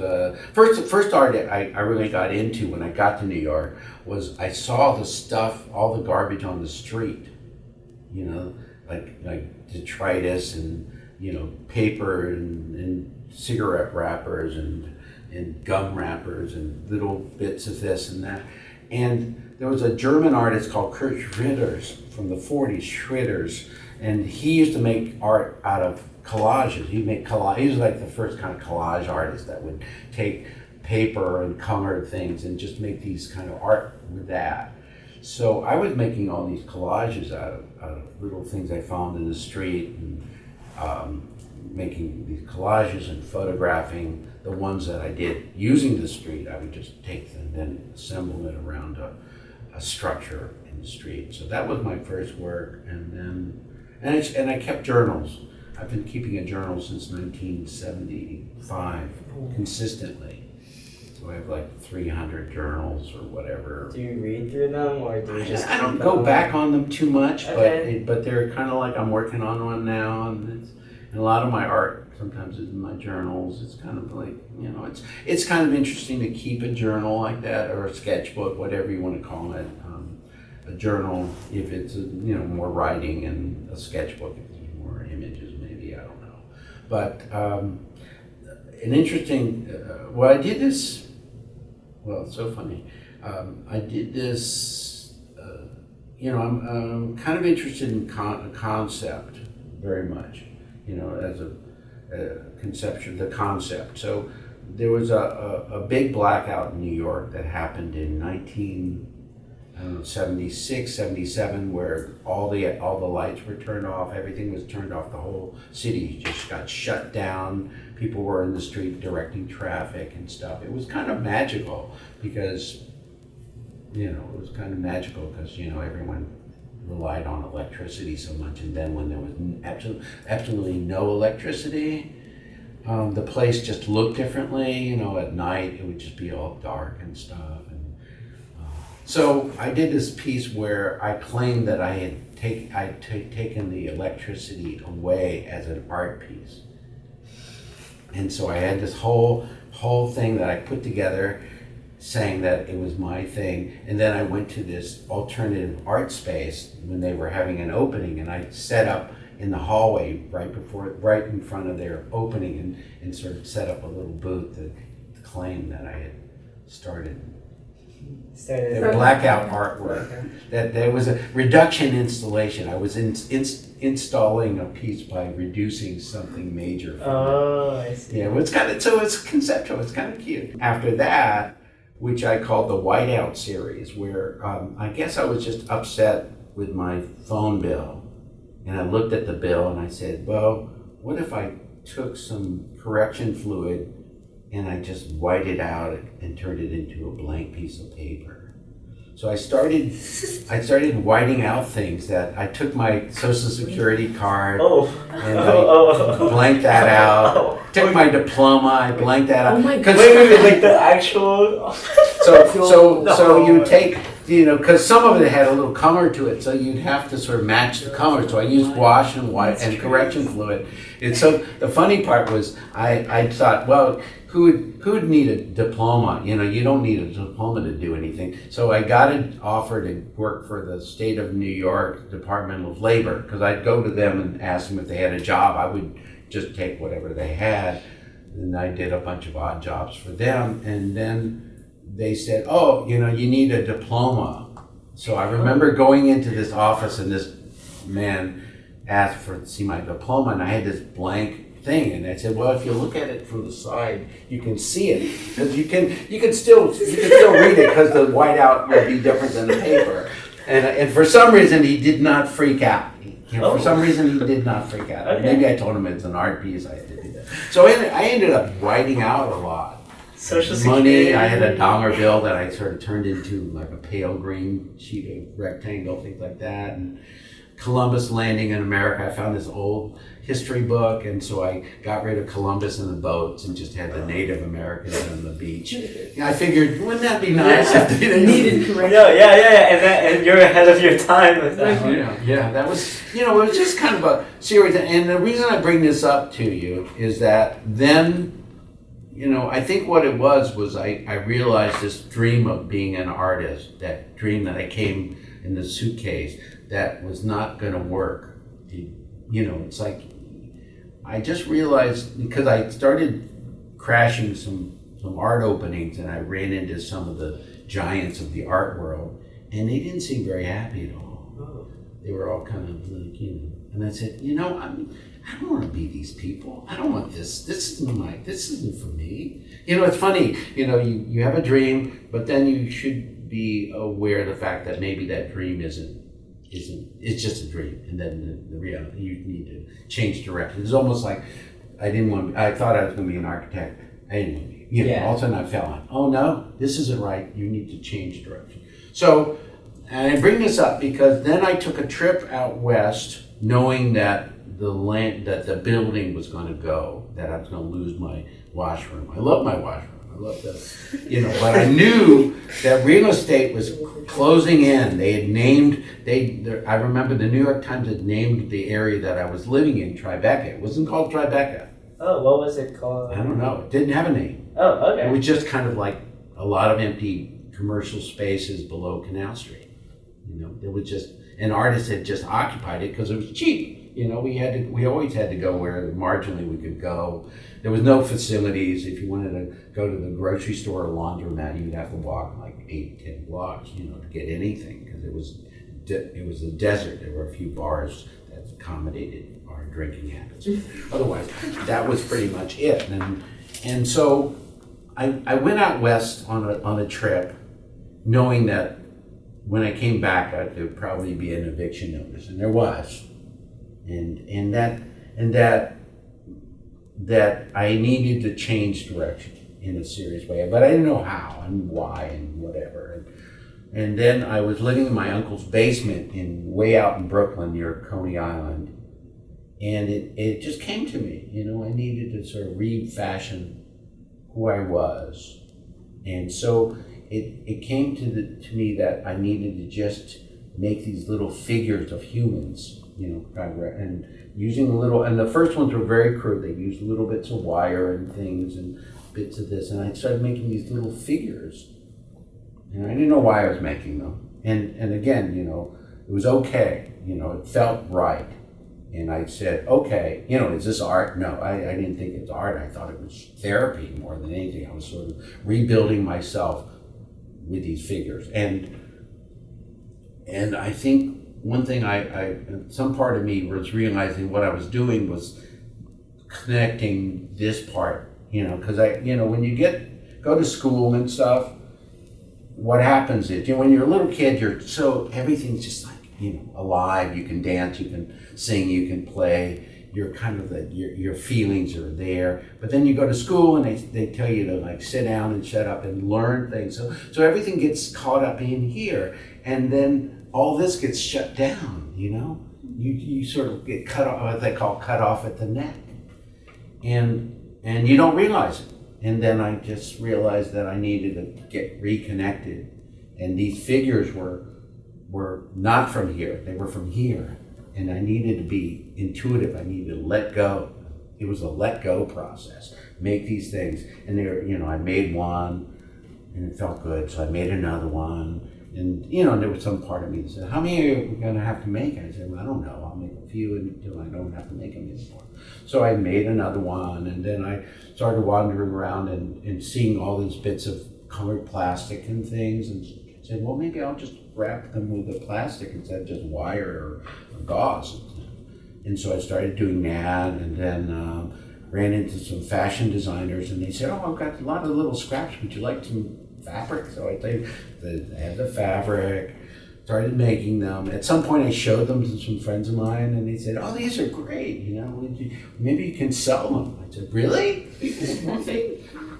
[SPEAKER 1] first art I really got into when I got to New York was I saw the stuff, all the garbage on the street, you know, like detritus and, you know, paper and cigarette wrappers and gum wrappers and little bits of this and that. And there was a German artist called Kurt Schwitters from the 40s, Schwitters, and he used to make art out of collages. He'd make collage. He was like the first kind of collage artist that would take paper and color things and just make these kind of art with that. So I was making all these collages out of little things I found in the street, and making these collages and photographing the ones that I did using the street. I would just take them and then assemble it around a structure in the street. So that was my first work, and I kept journals. I've been keeping a journal since 1975 consistently. So I have like 300 journals or whatever.
[SPEAKER 2] Do you read through them, or do you just?
[SPEAKER 1] I don't go back on them too much,
[SPEAKER 2] Okay.
[SPEAKER 1] but they're kind of like I'm working on one now, and a lot of my art sometimes is in my journals. It's kind of like, you know, it's kind of interesting to keep a journal like that, or a sketchbook, whatever you want to call it. A journal, if it's you know, more writing, and a sketchbook if it's more images, maybe, I don't know. But an interesting, well, I did this. Well, it's so funny. I did this. You know, I'm kind of interested in concept very much. You know, as a conception, the concept. So there was a big blackout in New York that happened in 76, 77, where all the lights were turned off, everything was turned off, the whole city just got shut down. People were in the street directing traffic and stuff. It was kind of magical because, you know, you know, everyone relied on electricity so much, and then when there was absolutely no electricity, the place just looked differently. You know, at night it would just be all dark and stuff. And so I did this piece where I claimed that I had taken the electricity away as an art piece, and so I had this whole thing that I put together, saying that it was my thing. And then I went to this alternative art space when they were having an opening, and I set up in the hallway right in front of their opening, and sort of set up a little booth to claim that I had started their blackout artwork. That there was a reduction installation. I was installing a piece by reducing something major.
[SPEAKER 2] Oh, I see.
[SPEAKER 1] Yeah, it's conceptual. It's kind of cute. After that, which I called the Whiteout series, where I guess I was just upset with my phone bill. And I looked at the bill and I said, well, what if I took some correction fluid and I just whited it out and turned it into a blank piece of paper? So I started whiting out things. That I took my Social Security card and I blanked that out. Took my diploma, I blanked that out.
[SPEAKER 3] Oh my God.
[SPEAKER 2] Wait, like the actual.
[SPEAKER 1] So you take, you know, because some of it had a little color to it, so you'd have to sort of match the color. So I used wash and white and correction fluid. And so the funny part was, I thought, well, who would need a diploma? You know, you don't need a diploma to do anything. So I got an offer to work for the state of New York Department of Labor, because I'd go to them and ask them if they had a job. I would just take whatever they had. And I did a bunch of odd jobs for them. And then they said, oh, you know, you need a diploma. So I remember going into this office, and this man asked to see my diploma, and I had this blank thing, and I said, well, if you look at it from the side, you can see it, because you can still read it, because the whiteout will be different than the paper. And for some reason he did not freak out. For some reason he did not freak out.
[SPEAKER 2] Okay.
[SPEAKER 1] Maybe I told him it's an art piece. I had to do that. So I ended up writing out a lot.
[SPEAKER 2] Social
[SPEAKER 1] Money.
[SPEAKER 2] Security.
[SPEAKER 1] I had a dollar bill that I sort of turned into like a pale green sheet of rectangle, things like that. And Columbus landing in America. I found this old history book, and so I got rid of Columbus and the boats and just had the Native Americans on the beach. And I figured, wouldn't that be nice if they
[SPEAKER 3] Needed correction.
[SPEAKER 2] No, and you're ahead of your time with that one.
[SPEAKER 1] Yeah, that was, it was just kind of a series. And the reason I bring this up to you is that then, I think what it was I realized this dream of being an artist, that dream that I came in the suitcase, that was not going to work. It's like, I just realized, because I started crashing some art openings and I ran into some of the giants of the art world, and they didn't seem very happy at all.
[SPEAKER 2] Oh.
[SPEAKER 1] They were all kind of like, and I said, I don't want to be these people. I don't want this. This isn't for me. It's funny, you have a dream, but then you should be aware of the fact that maybe that dream it's just a dream, and then the reality, you need to change direction. It's almost like I thought I was going to be an architect. I didn't want to be. All of a sudden I fell on, oh no, this isn't right. You need to change direction. So, and I bring this up because then I took a trip out west, knowing that the building was going to go, that I was going to lose my washroom. I love my washroom. I love that, but I knew that real estate was closing in. They had named, I remember the New York Times had named the area that I was living in Tribeca. It wasn't called Tribeca.
[SPEAKER 2] Oh, what was it called?
[SPEAKER 1] I don't know. It didn't have a name.
[SPEAKER 2] Oh, okay.
[SPEAKER 1] It was just kind of like a lot of empty commercial spaces below Canal Street. There was just, an artist had just occupied it because it was cheap. We always had to go where marginally we could go. There was no facilities. If you wanted to go to the grocery store or laundromat, you'd have to walk like 8-10 blocks, to get anything, because it was a desert. There were a few bars that accommodated our drinking habits. Otherwise, that was pretty much it. And so I went out west on a trip, knowing that when I came back, there would probably be an eviction notice, and there was. And that I needed to change direction in a serious way, but I didn't know how and why and whatever. And then I was living in my uncle's basement way out in Brooklyn near Coney Island, and it just came to me, I needed to sort of refashion who I was. And so it came to me that I needed to just make these little figures of humans, and using and the first ones were very crude. They used little bits of wire and things and bits of this, and I started making these little figures, and I didn't know why I was making them. And again, it was okay, it felt right. And I said, okay, is this art? No, I didn't think it was art. I thought it was therapy more than anything. I was sort of rebuilding myself with these figures. And I think one thing some part of me was realizing what I was doing was connecting this part, because when you go to school and stuff, what happens is, when you're a little kid, everything's just like, alive. You can dance, you can sing, you can play. You're kind of your feelings are there. But then you go to school and they tell you to sit down and shut up and learn things. So everything gets caught up in here, and then all this gets shut down, You sort of get cut off, what they call cut off at the neck. And you don't realize it. And then I just realized that I needed to get reconnected. And these figures were not from here, they were from here. And I needed to be intuitive, I needed to let go. It was a let go process, make these things. And I made one and it felt good, so I made another one. And there was some part of me that said, how many are we going to have to make? I said, well, I don't know. I'll make a few until I don't have to make them anymore. So I made another one, and then I started wandering around and seeing all these bits of colored plastic and things, and said, well, maybe I'll just wrap them with the plastic instead of just wire or gauze. And so I started doing that, and then ran into some fashion designers, and they said, oh, I've got a lot of little scraps. Would you like some fabric? So I had the fabric, started making them. At some point I showed them to some friends of mine, and they said, oh, these are great, maybe you can sell them. I said, really?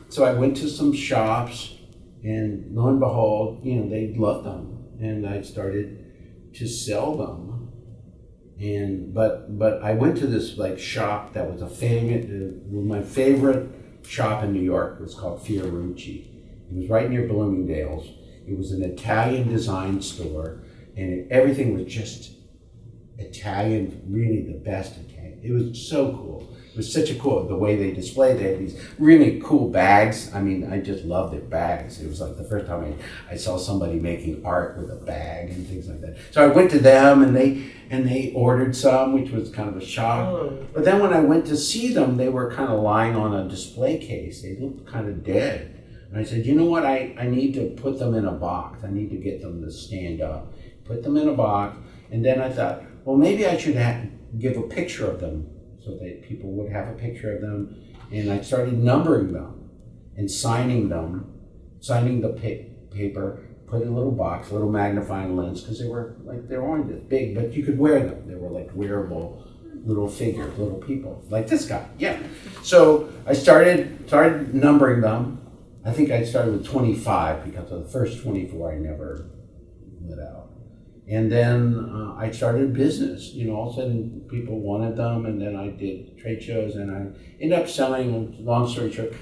[SPEAKER 1] So I went to some shops, and lo and behold, they loved them, and I started to sell them. But I went to this like shop that was my favorite shop in New York was called Fiorucci. It was right near Bloomingdale's. It was an Italian design store, and everything was just Italian, really the best Italian. It was so cool. It was such a cool, the way they displayed. They had these really cool bags. I mean, I just loved their bags. It was like the first time I saw somebody making art with a bag and things like that. So I went to them, and they ordered some, which was kind of a shock.
[SPEAKER 2] Oh.
[SPEAKER 1] But then when I went to see them, they were kind of lying on a display case. They looked kind of dead. And I said, you know what, I need to put them in a box. I need to get them to stand up. Put them in a box. And then I thought, well, maybe I should give a picture of them so that people would have a picture of them. And I started numbering them and signing the paper, put in a little box, a little magnifying lens, because they were only this big, but you could wear them. They were like wearable little figures, little people, like this guy. Yeah. So I started numbering them. I think I started with 25 because of the first 24 I never lit out. And then I started business. All of a sudden people wanted them, and then I did trade shows, and I ended up selling, long story short,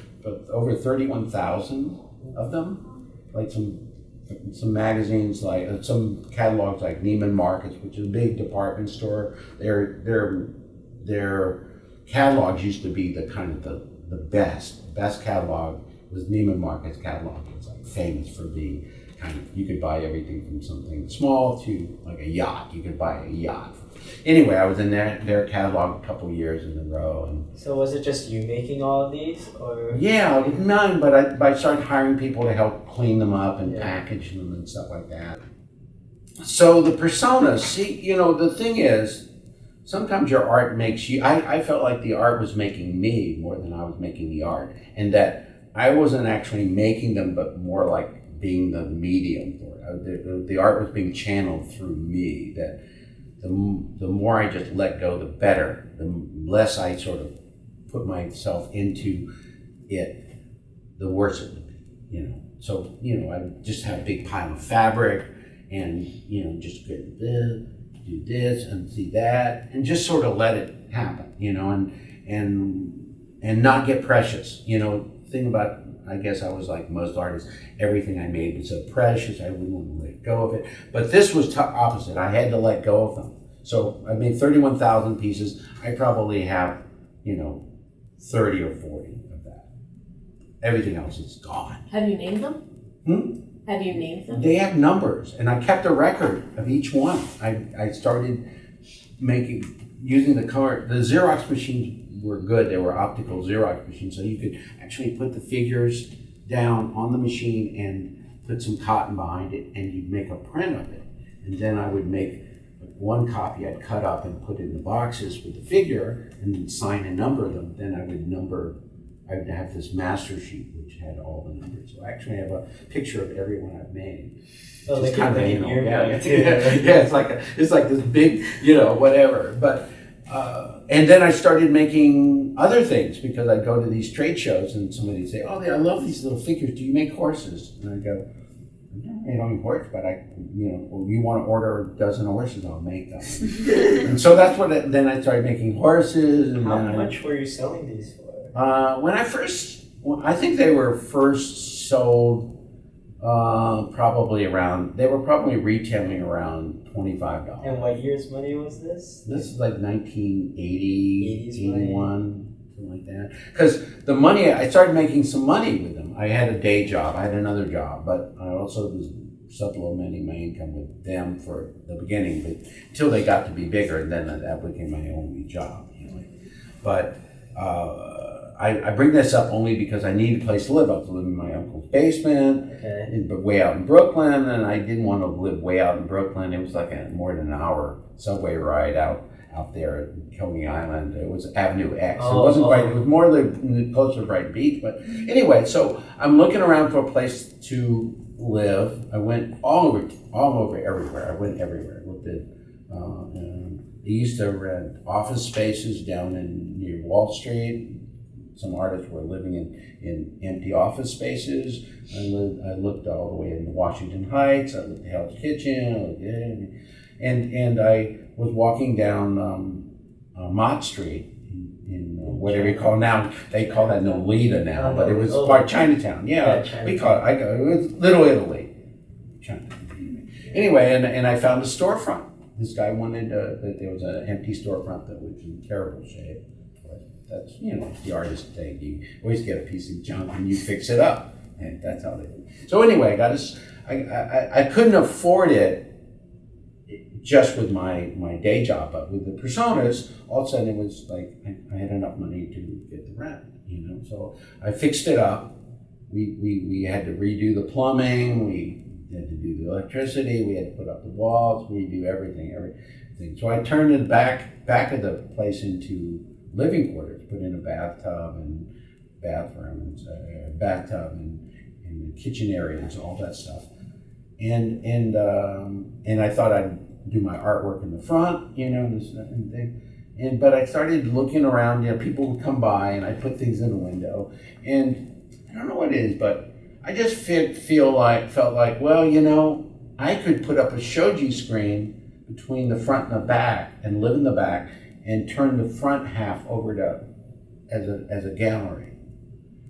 [SPEAKER 1] over 31,000 of them. Like some magazines, like some catalogs like Neiman Marcus, which is a big department store. Their catalogs used to be the kind of the best catalog was Neiman Marcus catalog. It's like famous for being kind of, you could buy everything from something small to like a yacht. You could buy a yacht. Anyway, I was in their catalog a couple years in a row. And
[SPEAKER 2] So was it just you making all of these, or?
[SPEAKER 1] yeah, none, but I started hiring people to help clean them up and
[SPEAKER 2] Yeah.
[SPEAKER 1] package them and stuff like that. So the personas, see, the thing is, sometimes your art makes you, I felt like the art was making me more than I was making the art. And that I wasn't actually making them, but more like being the medium for it. The art was being channeled through me. That the more I just let go, the better. The less I sort of put myself into it, the worse it would be. So I just have a big pile of fabric, and just get this, do this, and see that, and just sort of let it happen. And not get precious. Thing about, I guess I was like most artists, everything I made was so precious, I wouldn't want to let go of it. But this was opposite. I had to let go of them. So I made 31,000 pieces. I probably have, 30 or 40 of that. Everything else is gone.
[SPEAKER 3] Have you named them? Have you named them?
[SPEAKER 1] They have numbers, and I kept a record of each one. I started using the Xerox machines were good. They were optical Xerox machines, so you could actually put the figures down on the machine and put some cotton behind it, and you'd make a print of it. And then I would make one copy I'd cut up and put in the boxes with the figure, and then sign and number them. Then I would have this master sheet which had all the numbers. So I actually have a picture of everyone I've made.
[SPEAKER 2] Oh,
[SPEAKER 1] Just
[SPEAKER 2] like
[SPEAKER 1] kind of,
[SPEAKER 2] an
[SPEAKER 1] yeah,
[SPEAKER 2] earring, too.
[SPEAKER 1] it's like this big, whatever. But and then I started making other things, because I'd go to these trade shows and somebody would say, "Oh, I love these little figures. Do you make horses?" And I go, "I don't make horses, but you want to order a dozen horses, I'll make them." And so that's then I started making horses. And
[SPEAKER 2] How much were you selling these for?
[SPEAKER 1] I think they were first sold they were probably retailing around $25.
[SPEAKER 2] And what year's money was this?
[SPEAKER 1] This is like 1980,
[SPEAKER 2] 80s money.
[SPEAKER 1] 81, something like that. Because the money, I started making some money with them. I had a day job, I had another job, but I also was supplementing my income with them for the beginning, but until they got to be bigger, and then that became my only job. But I bring this up only because I needed a place to live. I was living in my uncle's basement, but way out in Brooklyn, and I didn't want to live way out in Brooklyn. It was like more than an hour subway ride out there at Coney Island. It was Avenue X. It wasn't quite. It was more closer to Brighton Beach. But anyway, so I'm looking around for a place to live. I went all over everywhere. I went everywhere. I looked at. They used to rent office spaces down near Wall Street. Some artists were living in empty office spaces. I looked all the way in Washington Heights. I looked at Hell's Kitchen. And was walking down Mott Street in whatever you call now. They call that Nolita now, but it was part Chinatown. Yeah, we call it. It was Little Italy. Anyway, and I found a storefront. This guy wanted that there was an empty storefront that was in terrible shape. That's the artist thing. You always get a piece of junk and you fix it up, and that's how they do. So anyway, I couldn't afford it just with my day job, but with the personas, all of a sudden it was like I had enough money to get the rent. So I fixed it up. We had to redo the plumbing. We had to do the electricity. We had to put up the walls. We do everything. So I turned it back of the place into living quarters. Put in a bathtub and bathroom, and bathtub and the kitchen areas, all that stuff. And I thought I'd do my artwork in the front, this and thing. But I started looking around. People would come by, and I put things in the window. And I don't know what it is, but I just felt like, well, I could put up a shoji screen between the front and the back, and live in the back, and turn the front half over to as a gallery.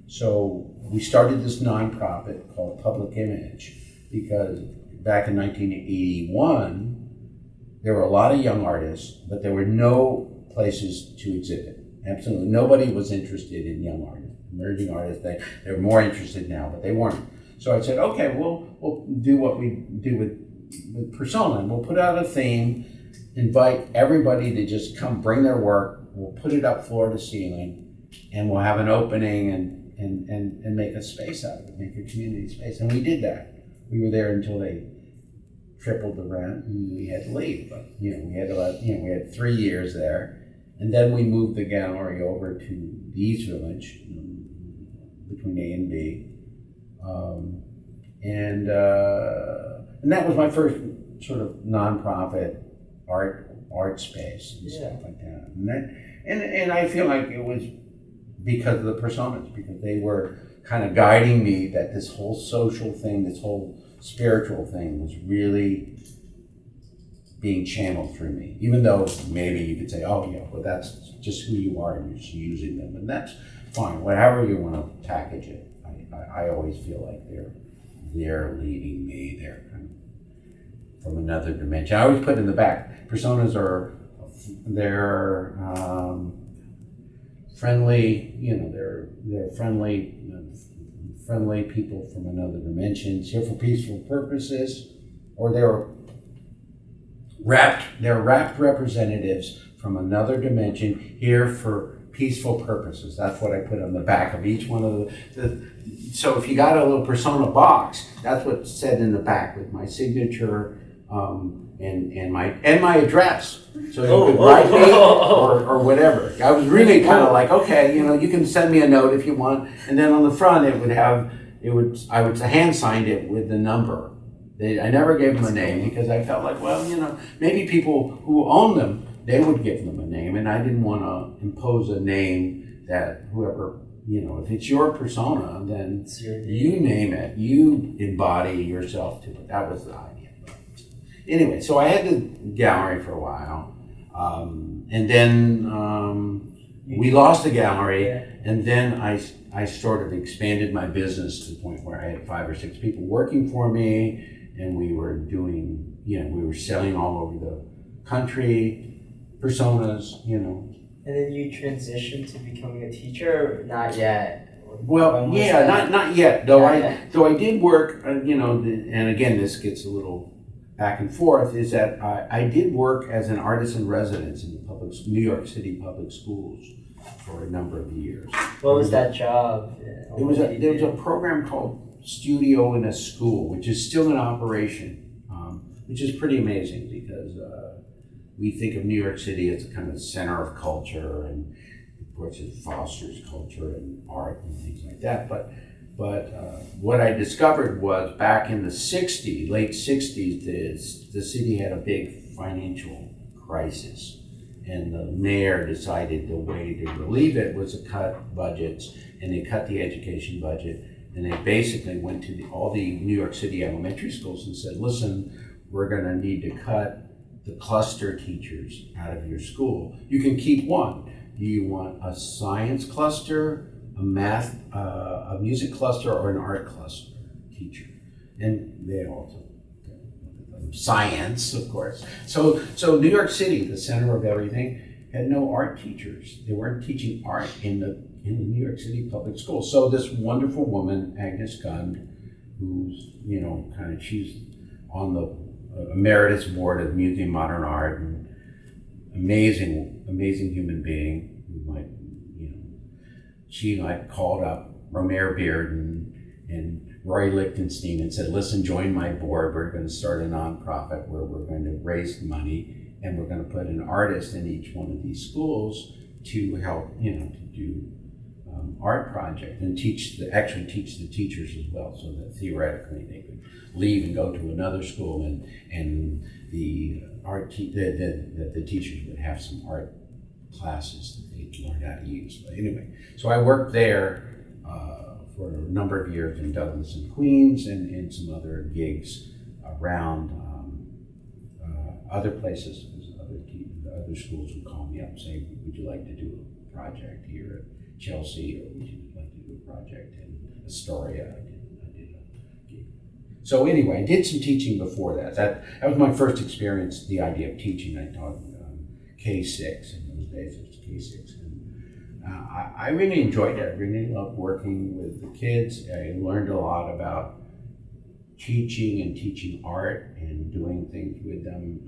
[SPEAKER 1] So we started this nonprofit called Public Image, because back in 1981, there were a lot of young artists, but there were no places to exhibit. Absolutely nobody was interested in young artists, emerging artists. They're more interested now, but they weren't. So I said, okay, we'll do what we do with Personaland. We'll put out a theme, invite everybody to just come bring their work. We'll put it up floor to ceiling, and we'll have an opening and make a space out of it, make a community space. And we did that. We were there until they tripled the rent, and we had to leave. But we had 3 years there, and then we moved the gallery over to the East Village, between A and B, and that was my first sort of nonprofit art space and stuff like that. And I feel like it was because of the personas, because they were kind of guiding me that this whole social thing, this whole spiritual thing was really being channeled through me. Even though maybe you could say, oh yeah, well that's just who you are and you're just using them, and that's fine. Whatever you want to package it, I always feel like they're leading me. They're kind of from another dimension. I always put in the back. Personas they're friendly. They're friendly people from another dimension, here for peaceful purposes, or they're rapt representatives from another dimension here for peaceful purposes. That's what I put on the back of each one of the so if you got a little persona box, that's what's said in the back with my signature and my address. So you could write me or whatever. I was really kind of like, okay, you can send me a note if you want, and then on the front I would hand signed it with the number. I never gave them a name because I felt like, well, maybe people who own them, they would give them a name, and I didn't want to impose a name that whoever, if it's your persona, then you name it, you embody yourself to it. That was the idea. Anyway, so I had the gallery for a while, and then we lost the gallery, and then I sort of expanded my business to the point where I had 5 or 6 people working for me, and we were doing, we were selling all over the country, personas,
[SPEAKER 2] And then you transitioned to becoming a teacher, or not yet?
[SPEAKER 1] Well, not yet. Though I did work, and again, this gets a little back and forth. Is that I did work as an artist in residence in the New York City public schools for a number of years.
[SPEAKER 2] What was that job?
[SPEAKER 1] There was a program called Studio in a School, which is still in operation, which is pretty amazing because we think of New York City as a kind of center of culture, and of course it fosters culture and art and things like that. But what I discovered was back in the late 60s, the city had a big financial crisis, and the mayor decided the way to relieve it was to cut budgets, and they cut the education budget, and they basically went to all the New York City elementary schools and said, listen, we're going to need to cut the cluster teachers out of your school. You can keep one. Do you want a science cluster, a math, a music cluster, or an art cluster teacher? And they also science, of course. So New York City, the center of everything, had no art teachers. They weren't teaching art in the New York City public schools. So this wonderful woman, Agnes Gund, who's she's on the emeritus board of Museum of Modern Art, and amazing human being who she called up Romare Beard and Roy Lichtenstein and said, listen, join my board. We're going to start a nonprofit where we're going to raise money and we're going to put an artist in each one of these schools to help, to do art project and actually teach the teachers as well, so that theoretically they could leave and go to another school and the the teachers would have some art classes that they'd learn how to use. But anyway, so I worked there for a number of years in Douglas and Queens and some other gigs around other places. Other schools would call me up and say, would you like to do a project here at Chelsea, or would you like to do a project in Astoria? I did a gig. So anyway, I did some teaching before that. That was my first experience, the idea of teaching. I taught K-6 in those days. It was K-6. I really enjoyed it. I really loved working with the kids. I learned a lot about teaching and teaching art and doing things with them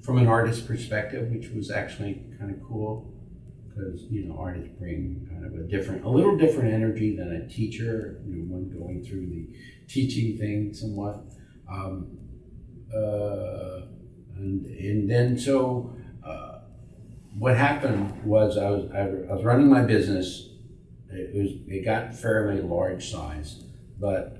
[SPEAKER 1] from an artist perspective, which was actually kind of cool, because artists bring kind of a little different energy than a teacher. One going through the teaching thing somewhat, and then so. What happened was I was running my business. It got fairly large size, but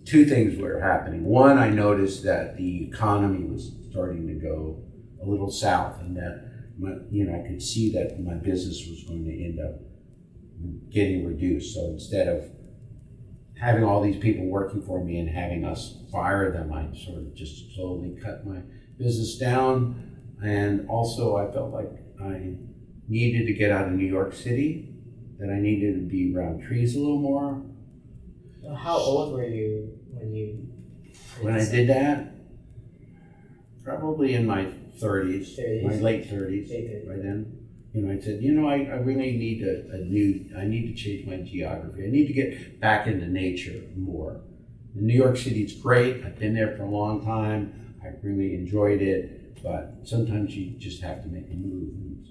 [SPEAKER 1] two things were happening. One, I noticed that the economy was starting to go a little south, and that I could see that my business was going to end up getting reduced. So instead of having all these people working for me and having us fire them, I sort of just slowly cut my business down. And also I felt like I needed to get out of New York City, that I needed to be around trees a little more.
[SPEAKER 2] How old were you when
[SPEAKER 1] I did that? Probably in my 30s, my late 30s, by then. I said, I really need I need to change my geography. I need to get back into nature more. New York City's great. I've been there for a long time. I really enjoyed it. But sometimes you just have to make a move. And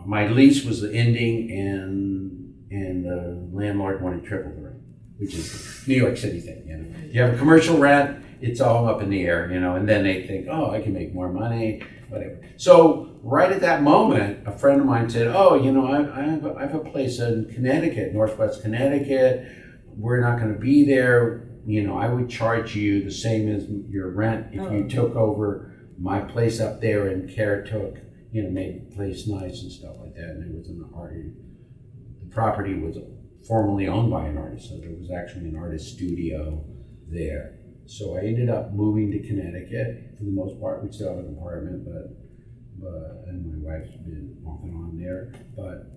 [SPEAKER 1] my lease was ending, and the landlord wanted triple the rent, which is a New York City thing. You have a commercial rent, it's all up in the air, and then they think, oh, I can make more money, whatever. So right at that moment, a friend of mine said, oh, I have a place in Connecticut, Northwest Connecticut. We're not going to be there. I would charge you the same as your rent if you took over my place up there and took, made the place nice and stuff like that. And there was an artist. The property was formerly owned by an artist, so there was actually an artist studio there. So I ended up moving to Connecticut for the most part. We still have an apartment, and my wife's been off and on there. But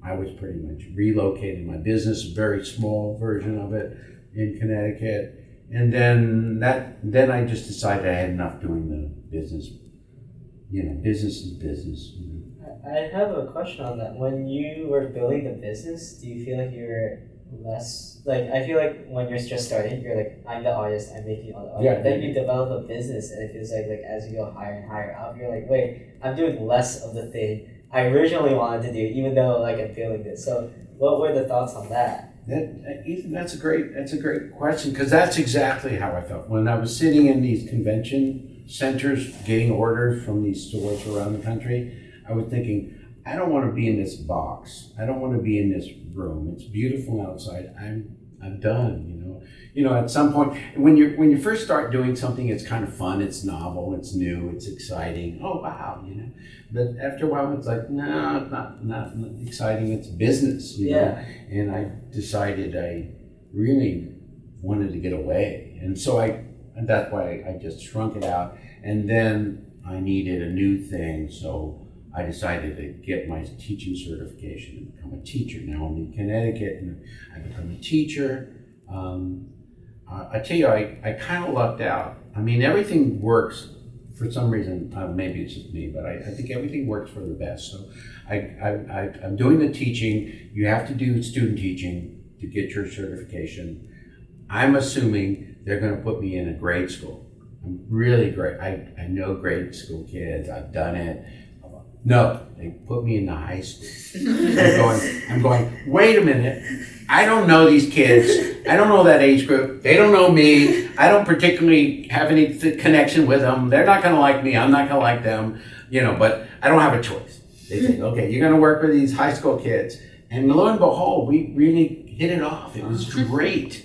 [SPEAKER 1] I was pretty much relocating my business, a very small version of it, in Connecticut, and then I just decided I had enough doing the business. Business is business.
[SPEAKER 2] I have a question on that. When you were building the business, do you feel like you're less I feel like when you're just starting, you're like, I'm the artist, I'm making all the art.
[SPEAKER 1] Yeah.
[SPEAKER 2] Then you develop a business, and it feels like as you go higher and higher up, you're like, wait, I'm doing less of the thing I originally wanted to do, even though I'm feeling this. So what were the thoughts on that?
[SPEAKER 1] Ethan, that's a great question, because that's exactly how I felt when I was sitting in these convention centers getting orders from these stores around the country. I was thinking, I don't want to be in this box. I don't want to be in this room. It's beautiful outside. I'm done. At some point, when you first start doing something, it's kind of fun. It's novel. It's new. It's exciting. Oh wow, But after a while, it's like, no, it's not exciting. It's business. You know? And I decided I really wanted to get away, and so I and that's why I just shrunk it out. And then I needed a new thing, so I decided to get my teaching certification and become a teacher. Now I'm in Connecticut, and I become a teacher. I tell you, I kind of lucked out. I mean, everything works for some reason. Maybe it's just me, but I think everything works for the best. So I'm doing the teaching. You have to do student teaching to get your certification. I'm assuming they're going to put me in a grade school. I'm really great. I know grade school kids. I've done it. No, they put me in the high school. I'm going, wait a minute. I don't know these kids. I don't know that age group. They don't know me. I don't particularly have any connection with them. They're not going to like me. I'm not going to like them. But I don't have a choice. They think, okay, you're going to work with these high school kids. And lo and behold, we really hit it off. It was great.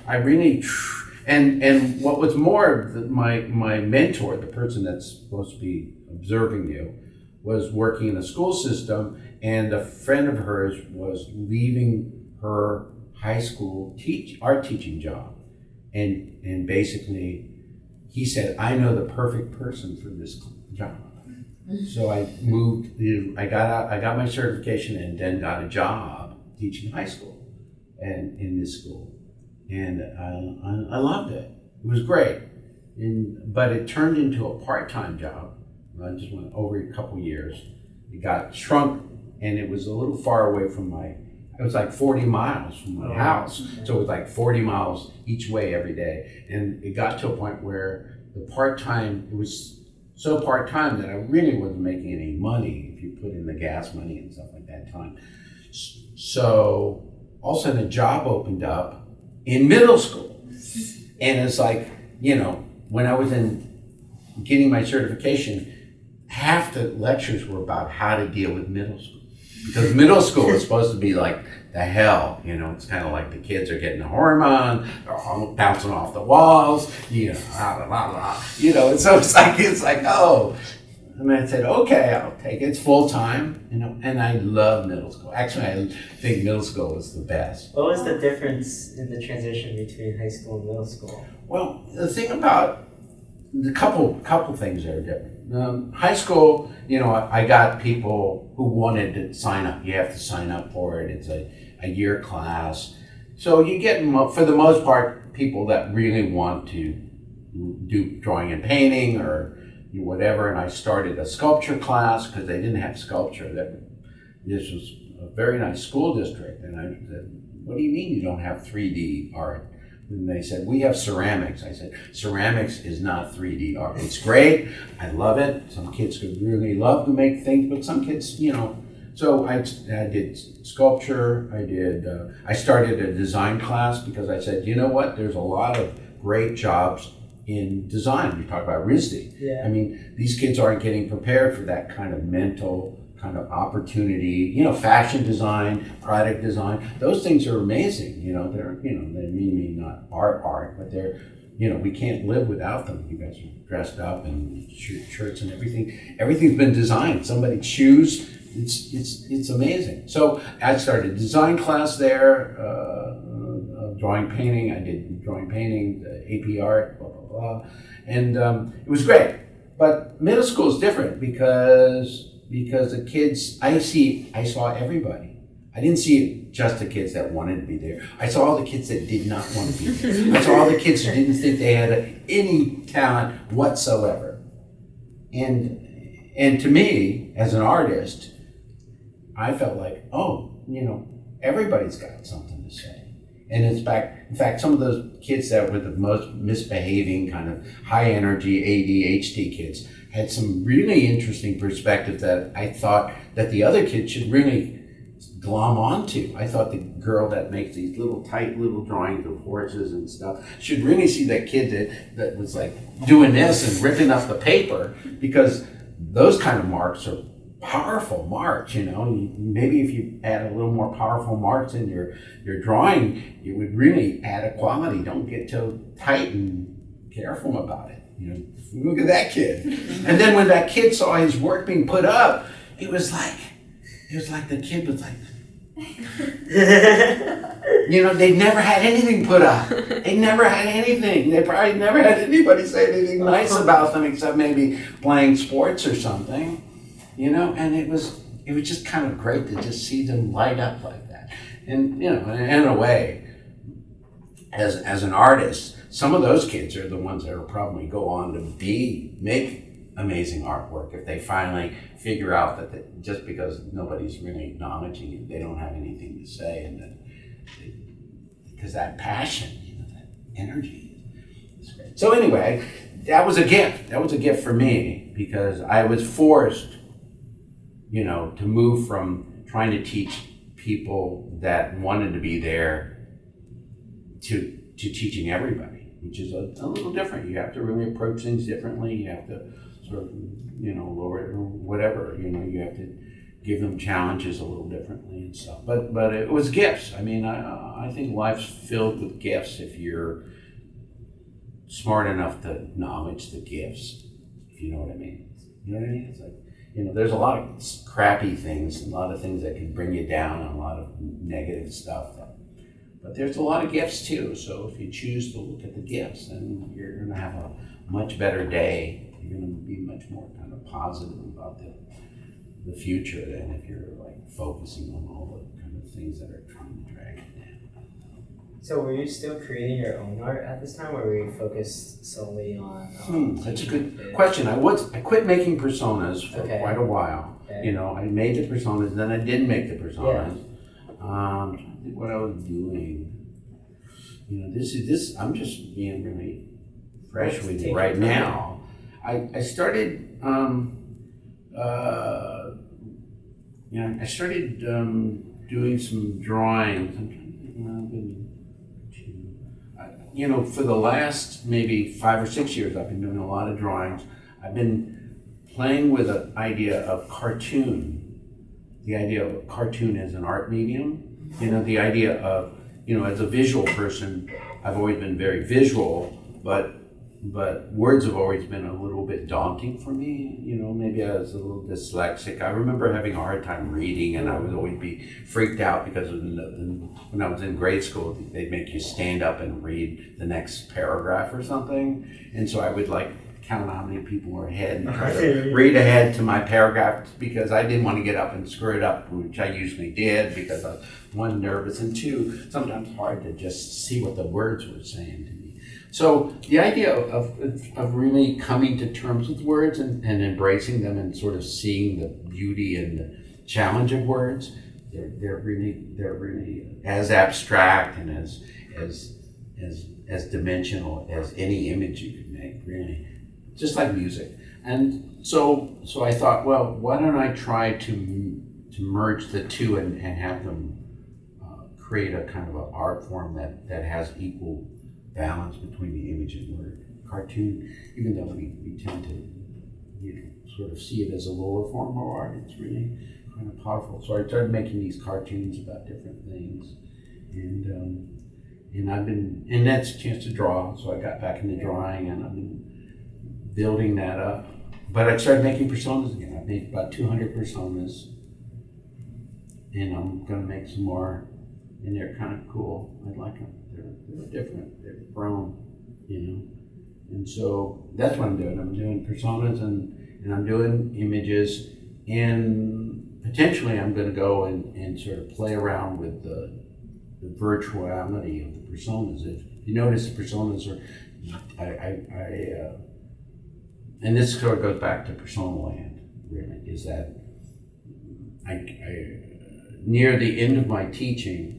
[SPEAKER 1] And what was more, my mentor, the person that's supposed to be observing you, was working in the school system, and a friend of hers was leaving her high school art teaching job. And basically, he said, I know the perfect person for this job. So I moved, I got my certification and then got a job teaching high school and in this school. And I loved it. It was great. But it turned into a part-time job. I just went over a couple years. It got shrunk, and it was a little far away from it was like 40 miles from my house. Okay. So it was like 40 miles each way every day. And it got to a point where the part-time, it was so part-time that I really wasn't making any money if you put in the gas money and stuff like that time. So all of a sudden a job opened up in middle school. And it's like, when I was getting my certification, half the lectures were about how to deal with middle school. Because middle school is supposed to be like the hell, it's kind of like the kids are getting a hormone, they're all bouncing off the walls, blah, blah, blah, and so it's like, oh. And I said, okay, I'll take it. It's full time, and I love middle school. Actually, I think middle school is the best.
[SPEAKER 2] What was the difference in the transition between high school and middle school?
[SPEAKER 1] Well, the thing about the couple things that are different. High school, I got people who wanted to sign up. You have to sign up for it. It's a year class. So you get, for the most part, people that really want to do drawing and painting or whatever. And I started a sculpture class because they didn't have sculpture. This was a very nice school district. And I said, what do you mean you don't have 3D art? And they said, we have ceramics. I said, ceramics is not 3D art. It's great. I love it. Some kids could really love to make things, but some kids, So I did sculpture. I started a design class because I said, you know what? There's a lot of great jobs in design. You talk about RISD.
[SPEAKER 2] Yeah.
[SPEAKER 1] I mean, these kids aren't getting prepared for that kind of mental kind of opportunity, fashion design, product design. Those things are amazing. They're, they mean not art, but they're, we can't live without them. You guys are dressed up and shirts and everything. Everything's been designed. Somebody choose. It's amazing. So I started a design class there, drawing painting. I did drawing painting, AP art, blah, blah, blah. And it was great. But middle school is different because the kids, I saw everybody. I didn't see just the kids that wanted to be there. I saw all the kids that did not want to be there. I saw all the kids who didn't think they had any talent whatsoever. And to me, as an artist, I felt like, everybody's got something to say. And in fact, some of those kids that were the most misbehaving, kind of high energy ADHD kids, had some really interesting perspectives that I thought that the other kids should really glom onto. I thought the girl that makes these tight little drawings of horses and stuff should really see that kid that was like doing this and ripping up the paper, because those kind of marks are powerful marks, Maybe if you add a little more powerful marks in your drawing, it would really add a quality. Don't get so tight and careful about it. Look at that kid. And then when that kid saw his work being put up, it was like the kid was like, You know, they never had anything put up. They never had anything. They probably never had anybody say anything nice about them except maybe playing sports or something. You know, and it was just kind of great to just see them light up like that. And, you know, in a way, as an artist, some of those kids are the ones that will probably go on to make amazing artwork if they finally figure out that just because nobody's really acknowledging it, they don't have anything to say, and because that passion, you know, that energy is great. So anyway, that was a gift. That was a gift for me because I was forced, you know, to move from trying to teach people that wanted to be there to teaching everybody, which is a little different. You have to really approach things differently. You have to sort of, you know, lower it or whatever. You know, you have to give them challenges a little differently and stuff. But it was gifts. I mean, I think life's filled with gifts if you're smart enough to acknowledge the gifts, if you know what I mean. You know what I mean? It's like, you know, there's a lot of crappy things, a lot of things that can bring you down, and a lot of negative stuff. But there's a lot of gifts too. So if you choose to look at the gifts, then you're going to have a much better day. You're going to be much more kind of positive about the future than if you're like focusing on all the kind of things that are trying to drag you down.
[SPEAKER 2] So were you still creating your own art at this time, or were you focused solely on?
[SPEAKER 1] That's a good question. I quit making personas for quite a while. Okay. You know, I made the personas, then I didn't make the personas. Yeah. Trying to think what I was doing. You know, this. I'm just being really fresh with you right now. I started. You know, I started doing some drawings. I'm trying to think. You know, for the last maybe 5 or 6 years, I've been doing a lot of drawings. I've been playing with the idea of cartoon. The idea of a cartoon as an art medium. You know, the idea of, you know, as a visual person, I've always been very visual, but words have always been a little bit daunting for me. You know, maybe I was a little dyslexic. I remember having a hard time reading, and I would always be freaked out because when I was in grade school, they'd make you stand up and read the next paragraph or something. And so I would like count how many people were ahead and try to read ahead to my paragraph because I didn't want to get up and screw it up, which I usually did because I was, one, nervous, and two, sometimes hard to just see what the words were saying to me. So the idea of really coming to terms with words and embracing them and sort of seeing the beauty and the challenge of words, they're really as abstract and as dimensional as any image you could make, really. Just like music. And so I thought, well, why don't I try to merge the two and have them create a kind of an art form that has equal balance between the image and word. Cartoon, even though we tend to, you know, sort of see it as a lower form of art, it's really kind of powerful. So I started making these cartoons about different things, and that's a chance to draw. So I got back into drawing, and I've been building that up. But I started making personas again. I've made about 200 personas, and I'm gonna make some more, and they're kind of cool. I like them. They're different. They're grown, you know. And so that's what I'm doing. I'm doing personas and I'm doing images, and potentially I'm going to go and sort of play around with the virtuality of the personas. If you notice, the personas are, and this sort of goes back to Personaland, really, is that I near the end of my teaching,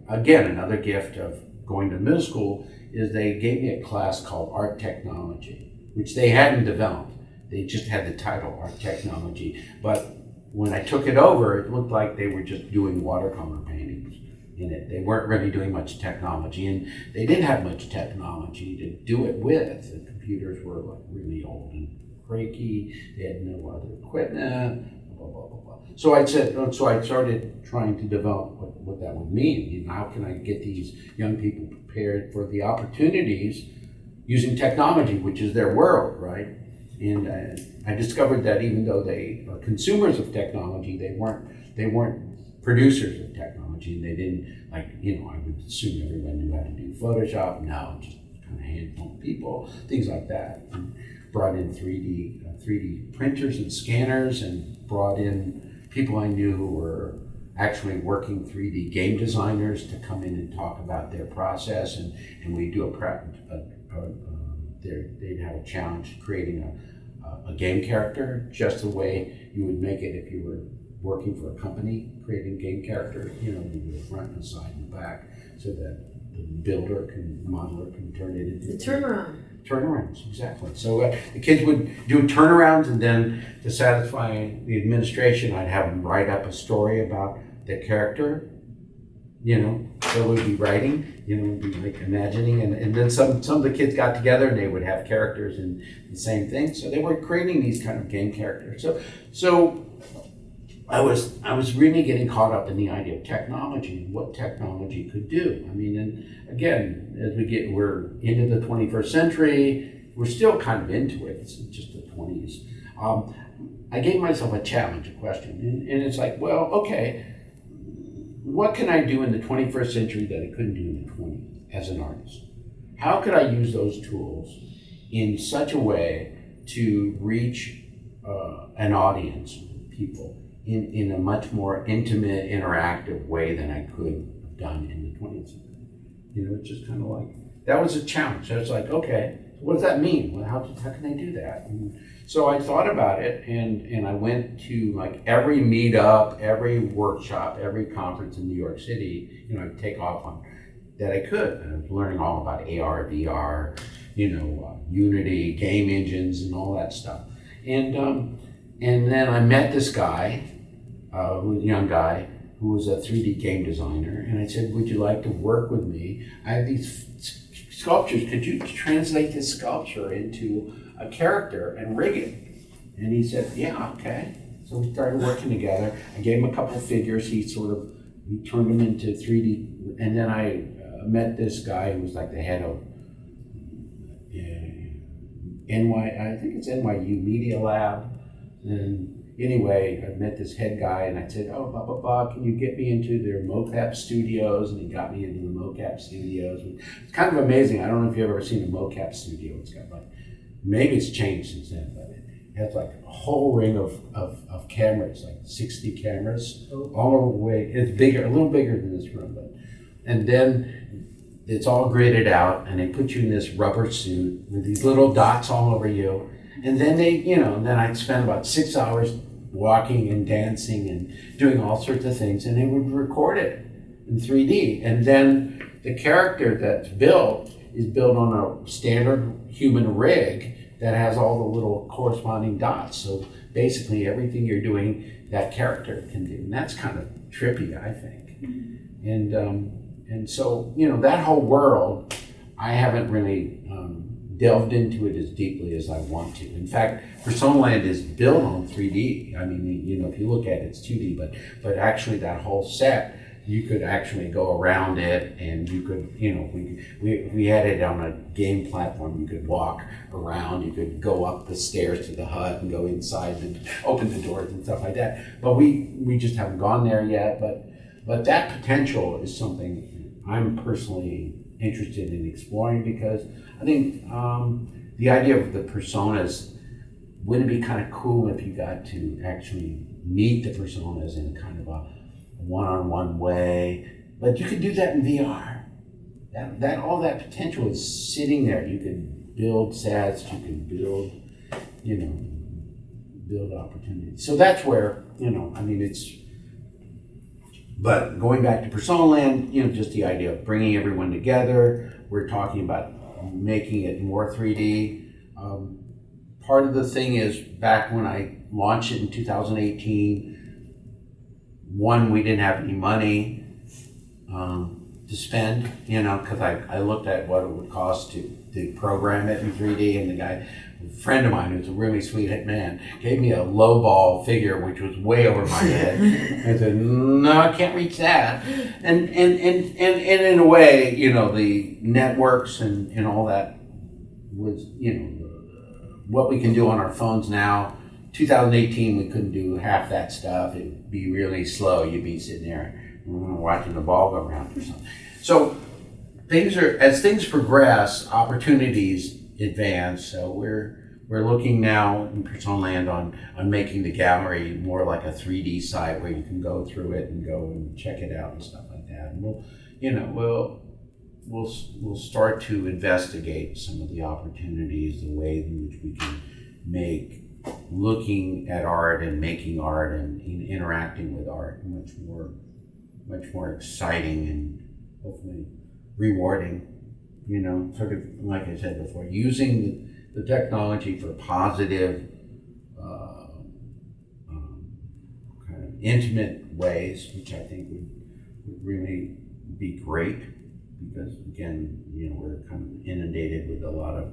[SPEAKER 1] again, another gift of going to middle school is they gave me a class called Art Technology, which they hadn't developed. They just had the title Art Technology. But when I took it over, it looked like they were just doing watercolor paintings in it. They weren't really doing much technology, and they didn't have much technology to do it with. The computers were like really old and cranky. They had no other equipment, blah, blah, blah, blah. So I started trying to develop what that would mean. You know, how can I get these young people prepared for the opportunities using technology, which is their world, right? And I discovered that even though they are consumers of technology, they weren't producers of technology, and they didn't like, I would assume everyone knew how to do Photoshop. No, just kind of handful of people, things like that. And brought in 3D printers and scanners, and brought in people I knew who were actually working 3D game designers to come in and talk about their process, and we do they'd have a challenge creating a game character just the way you would make it if you were working for a company creating game character, you do a front and a side and a back so that the modeler can turn it into
[SPEAKER 3] the turnaround.
[SPEAKER 1] Turnarounds, exactly. So the kids would do turnarounds, and then to satisfy the administration, I'd have them write up a story about their character. So we'd be writing, we'd be like imagining, and then some of the kids got together and they would have characters and the same thing. So they were creating these kind of game characters. So I was really getting caught up in the idea of technology and what technology could do. I mean, and again, as we're into the 21st century, we're still kind of into it. It's just the 20s. I gave myself a challenge, a question, and it's like, well, okay, what can I do in the 21st century that I couldn't do in the 20s as an artist? How could I use those tools in such a way to reach an audience, people, in a much more intimate, interactive way than I could have done in the 20th century? It's just kind of like, that was a challenge. So it's like, okay, what does that mean? Well, how can I do that? And so I thought about it, and I went to like every meetup, every workshop, every conference in New York City, I'd take off on that I could. And I was learning all about AR, VR, Unity, game engines, and all that stuff. And then I met this guy, a young guy, who was a 3D game designer, and I said, would you like to work with me? I have these sculptures. Could you translate this sculpture into a character and rig it? And he said, yeah, okay. So we started working together. I gave him a couple of figures. He turned them into 3D. And then I met this guy who was like the head of I think it's NYU Media Lab. And anyway, I met this head guy, and I said, oh, blah, blah, blah, can you get me into their mocap studios? And he got me into the mocap studios. It's kind of amazing. I don't know if you've ever seen a mocap studio. It's got like, maybe it's changed since then, but it has like a whole ring of cameras, like 60 cameras, all over the way. It's bigger, a little bigger than this room, and then it's all gridded out, and they put you in this rubber suit with these little dots all over you. And then then I'd spend about 6 hours walking and dancing and doing all sorts of things, and they would record it in 3D. And then the character that's built is built on a standard human rig that has all the little corresponding dots. So basically everything you're doing, that character can do. And that's kind of trippy, I think. And so, that whole world, I haven't really delved into it as deeply as I want to. In fact, Personaland is built on 3D. I mean, if you look at it, it's 2D, but actually that whole set, you could actually go around it, and you could, we had it on a game platform. You could walk around, you could go up the stairs to the hut and go inside and open the doors and stuff like that. But we just haven't gone there yet. But that potential is something I'm personally interested in exploring, because I think the idea of the personas, wouldn't it be kind of cool if you got to actually meet the personas in kind of a one-on-one way? But you could do that in VR. That all that potential is sitting there. You can build sets, you can build, build opportunities. So that's where, it's. But going back to Personaland, just the idea of bringing everyone together. We're talking about making it more 3D. Part of the thing is, back when I launched it in 2018, one, we didn't have any money to spend, because I looked at what it would cost to program it in 3D, and the guy, a friend of mine who's a really sweet man, gave me a lowball figure which was way over my head. I said, no, I can't reach that. And in a way, the networks and all that was, what we can do on our phones now, 2018 we couldn't do half that stuff. It'd be really slow. You'd be sitting there watching the ball go around or something. So as things progress, opportunities advance. So we're looking now in Personaland on making the gallery more like a 3D site where you can go through it and go and check it out and stuff like that. And we'll start to investigate some of the opportunities, the way in which we can make looking at art and making art and interacting with art much more exciting and hopefully rewarding. Sort of like I said before, using the technology for positive, kind of intimate ways, which I think would really be great, because again, we're kind of inundated with a lot of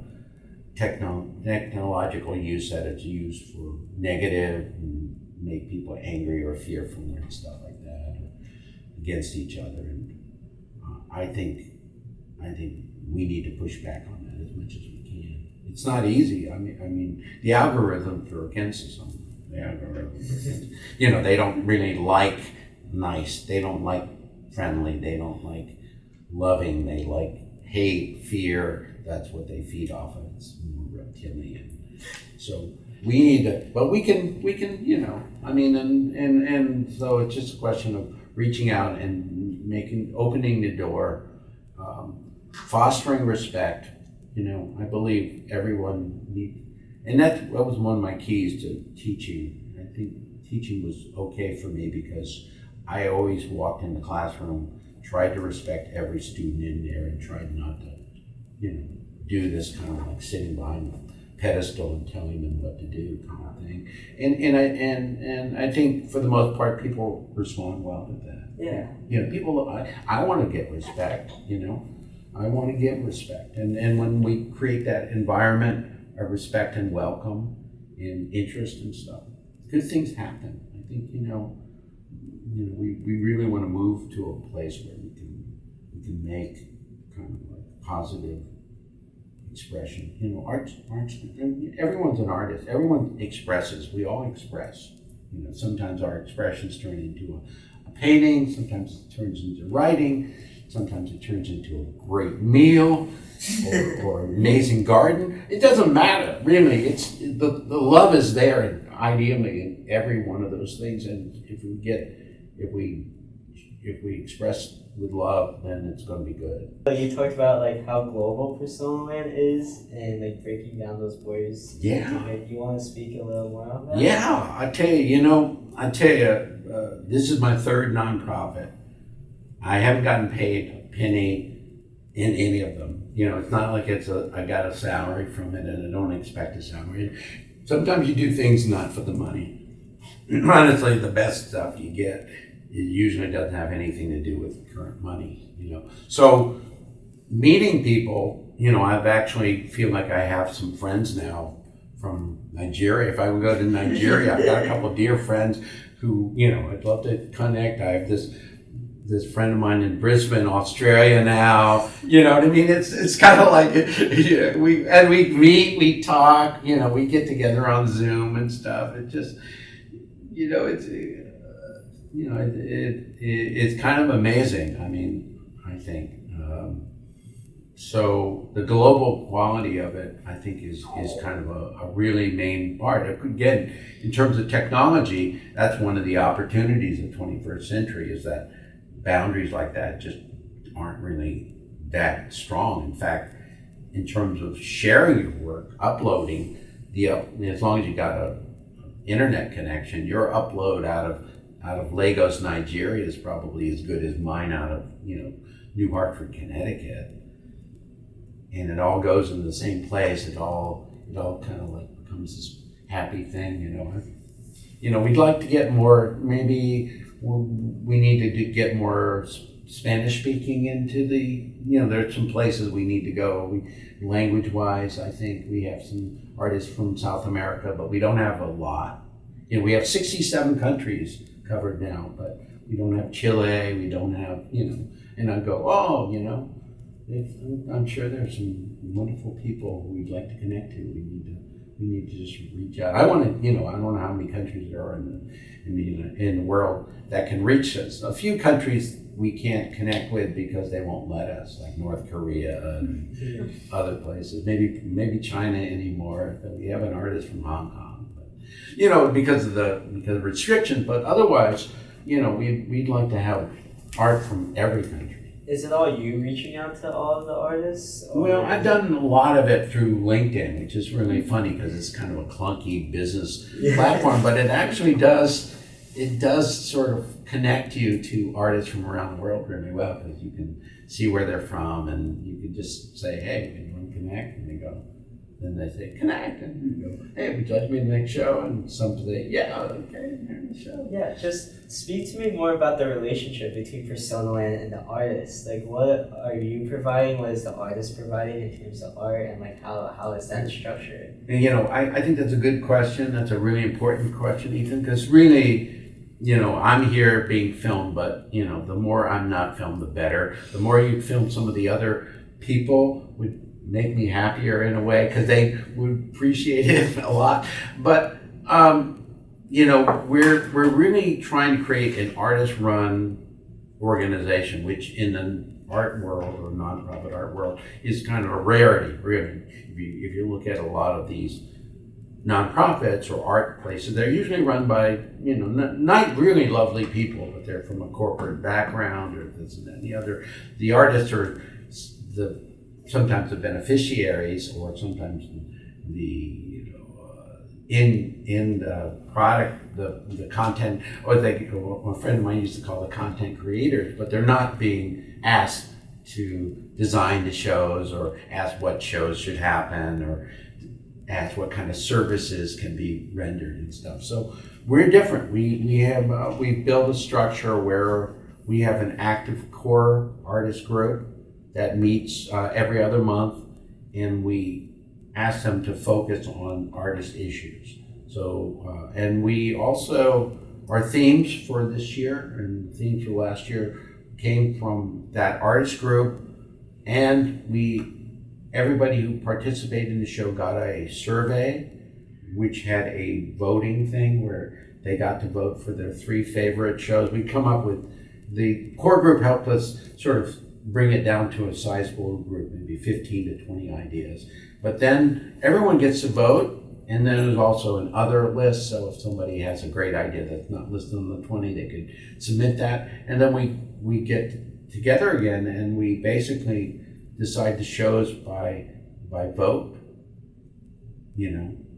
[SPEAKER 1] technological use that it's used for negative and make people angry or fearful and stuff like that, or against each other. And I think we need to push back on that as much as we can. It's not easy. I mean, the algorithms are against some. The algorithms are against, they don't really like nice. They don't like friendly. They don't like loving. They like hate, fear. That's what they feed off of. It's more reptilian. So we need to, but we can, and so it's just a question of reaching out and opening the door, fostering respect. I believe everyone and that was one of my keys to teaching. I think teaching was okay for me because I always walked in the classroom, tried to respect every student in there, and tried not to, do this kind of like sitting behind a pedestal and telling them what to do kind of thing. And I think for the most part, people respond well to that.
[SPEAKER 2] Yeah.
[SPEAKER 1] People, I want to get respect, I want to give respect. And when we create that environment of respect and welcome and interest and stuff, good things happen. I think, we really want to move to a place where we can make kind of like positive expression. Arts, everyone's an artist. Everyone expresses. We all express. Sometimes our expressions turn into a painting. Sometimes it turns into writing. Sometimes it turns into a great meal or an amazing garden. It doesn't matter, really. It's the love is there, ideally, in every one of those things. And if we express with love, then it's going to be good.
[SPEAKER 2] So you talked about like how global Personaland is and like breaking down those borders.
[SPEAKER 1] Yeah.
[SPEAKER 2] You want to speak a little more on that?
[SPEAKER 1] Yeah, I tell you, this is my third nonprofit. I haven't gotten paid a penny in any of them. It's not like I got a salary from it and I don't expect a salary. Sometimes you do things not for the money. Honestly, the best stuff you get, it usually doesn't have anything to do with current money, So meeting people, I've actually feel like I have some friends now from Nigeria. If I would go to Nigeria, I've got a couple of dear friends who, I'd love to connect. I have this friend of mine in Brisbane, Australia now. You know what I mean? It's kind of like we meet, we talk, we get together on Zoom and stuff. It just, it's kind of amazing. I mean, I think so. The global quality of it, I think, is kind of a really main part. Again, in terms of technology, that's one of the opportunities of the 21st century, is that boundaries like that just aren't really that strong. In fact, in terms of sharing your work, uploading, as long as you got a internet connection, your upload out of Lagos, Nigeria is probably as good as mine out of New Hartford, Connecticut, and it all goes in the same place. It all kind of like becomes this happy thing. We'd like to get more. Maybe we need to get more Spanish speaking into the. There's some places we need to go. Language wise, I think we have some artists from South America, but we don't have a lot. We have 67 countries covered now, but we don't have Chile, we don't have, and I go, I'm sure there's some wonderful people who we'd like to connect to. We need to we need to just reach out. I want to, I don't know how many countries there are in the world that can reach us. A few countries we can't connect with because they won't let us, like North Korea and other places. Maybe China anymore. We have an artist from Hong Kong, but, because of restrictions. But otherwise, we'd like to have art from every country.
[SPEAKER 2] Is it all you reaching out to all of the artists?
[SPEAKER 1] Well, I've done a lot of it through LinkedIn, which is really funny because it's kind of a clunky business platform, but it actually does sort of connect you to artists from around the world really well, because you can see where they're from and you can just say, hey, you want to connect? And they go, then they say, connect. And you go, hey, would you like to be in the next show? And some say, yeah, okay, you're in the show.
[SPEAKER 2] Yeah, just speak to me more about the relationship between Personaland and the artist. Like, what are you providing? What is the artist providing in terms of art? And like, how is that structured?
[SPEAKER 1] And, I think that's a good question. That's a really important question, Ethan, because really, I'm here being filmed, but, the more I'm not filmed, the better. The more you film some of the other people would make me happier in a way, because they would appreciate it a lot. But, we're really trying to create an artist-run organization, which in the art world or nonprofit art world is kind of a rarity, really. If you look at a lot of these nonprofits or art places, they're usually run by, not really lovely people, but they're from a corporate background or this and that and the other. The artists are sometimes the beneficiaries, or sometimes the in the product, the content, or a friend of mine used to call the content creators, but they're not being asked to design the shows or ask what shows should happen or ask what kind of services can be rendered and stuff. So we're different. We've built a structure where we have an active core artist group that meets every other month, and we ask them to focus on artist issues. So, and we also, our themes for this year and themes for last year came from that artist group, and everybody who participated in the show got a survey, which had a voting thing where they got to vote for their 3 favorite shows. We come up with, the core group helped us sort of bring it down to a sizable group, maybe 15 to 20 ideas. But then everyone gets to vote, and then there's also an other list, so if somebody has a great idea that's not listed on the 20, they could submit that. And then we get together again, and we basically decide the shows by vote,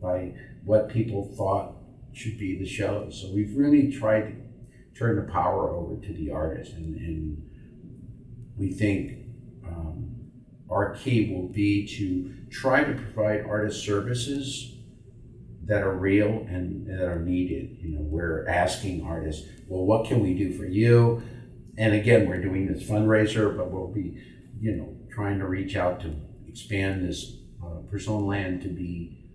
[SPEAKER 1] by what people thought should be the shows. So we've really tried to turn the power over to the artist, and we think our key will be to try to provide artist services that are real and that are needed. We're asking artists, well, what can we do for you? And again, we're doing this fundraiser, but we'll be, trying to reach out to expand this Personaland to be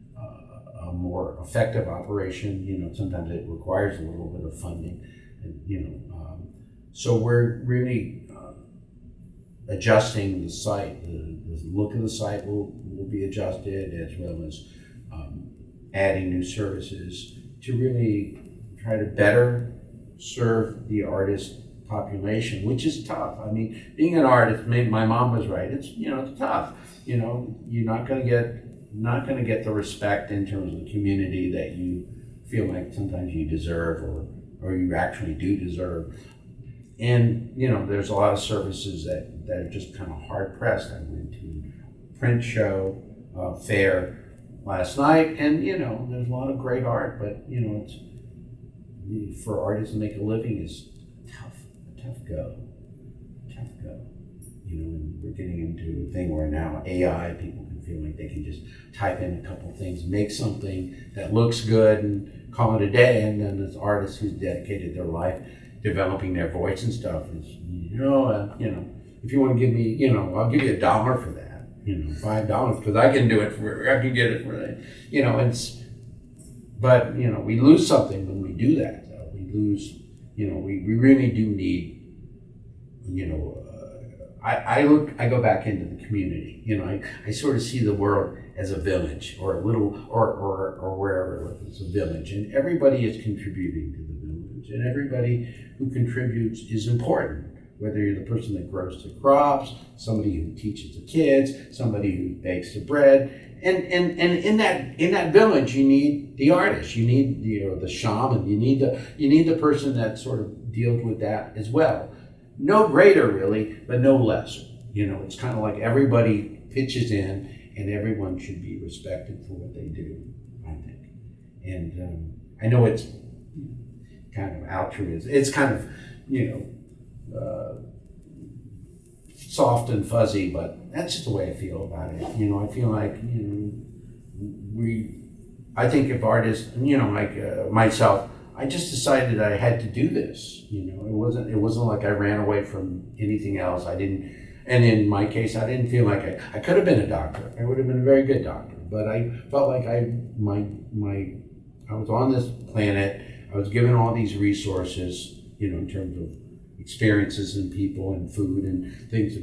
[SPEAKER 1] a more effective operation. Sometimes it requires a little bit of funding, and, so we're really adjusting the site. The look of the site will be adjusted, as well as adding new services to really try to better serve the artist population, which is tough. I mean, being an artist, my mom was right. It's it's tough. You're not going to get the respect in terms of the community that you feel like sometimes you deserve, or you actually do deserve. And there's a lot of services that are just kind of hard pressed. I went to a print show fair last night, and there's a lot of great art, but it's for artists to make a living is tough go. And we're getting into a thing where now AI, people can feel like they can just type in a couple things, make something that looks good, and call it a day. And then this artist who's dedicated their life developing their voice and stuff is, if you want to give me, I'll give you $1 for that, $5, because I can get it for that, but we lose something when we do that, though. We lose, we really do need, I go back into the community, I sort of see the world as a village, or a little, or wherever it's a village, and everybody is contributing to the village, and everybody who contributes is important. Whether you're the person that grows the crops, somebody who teaches the kids, somebody who bakes the bread, and in that village, you need the artist, you need the shaman, you need the person that sort of deals with that as well. No greater really, but no lesser. It's kind of like everybody pitches in, and everyone should be respected for what they do, I think. And I know it's kind of altruism. It's kind of soft and fuzzy, but that's just the way I feel about it. I feel like I think if artists, like myself, I just decided I had to do this. It wasn't like I ran away from anything else. I didn't, and in my case, I didn't feel like I could have been a doctor. I would have been a very good doctor, but I felt like I was on this planet. I was given all these resources, in terms of experiences and people and food and things,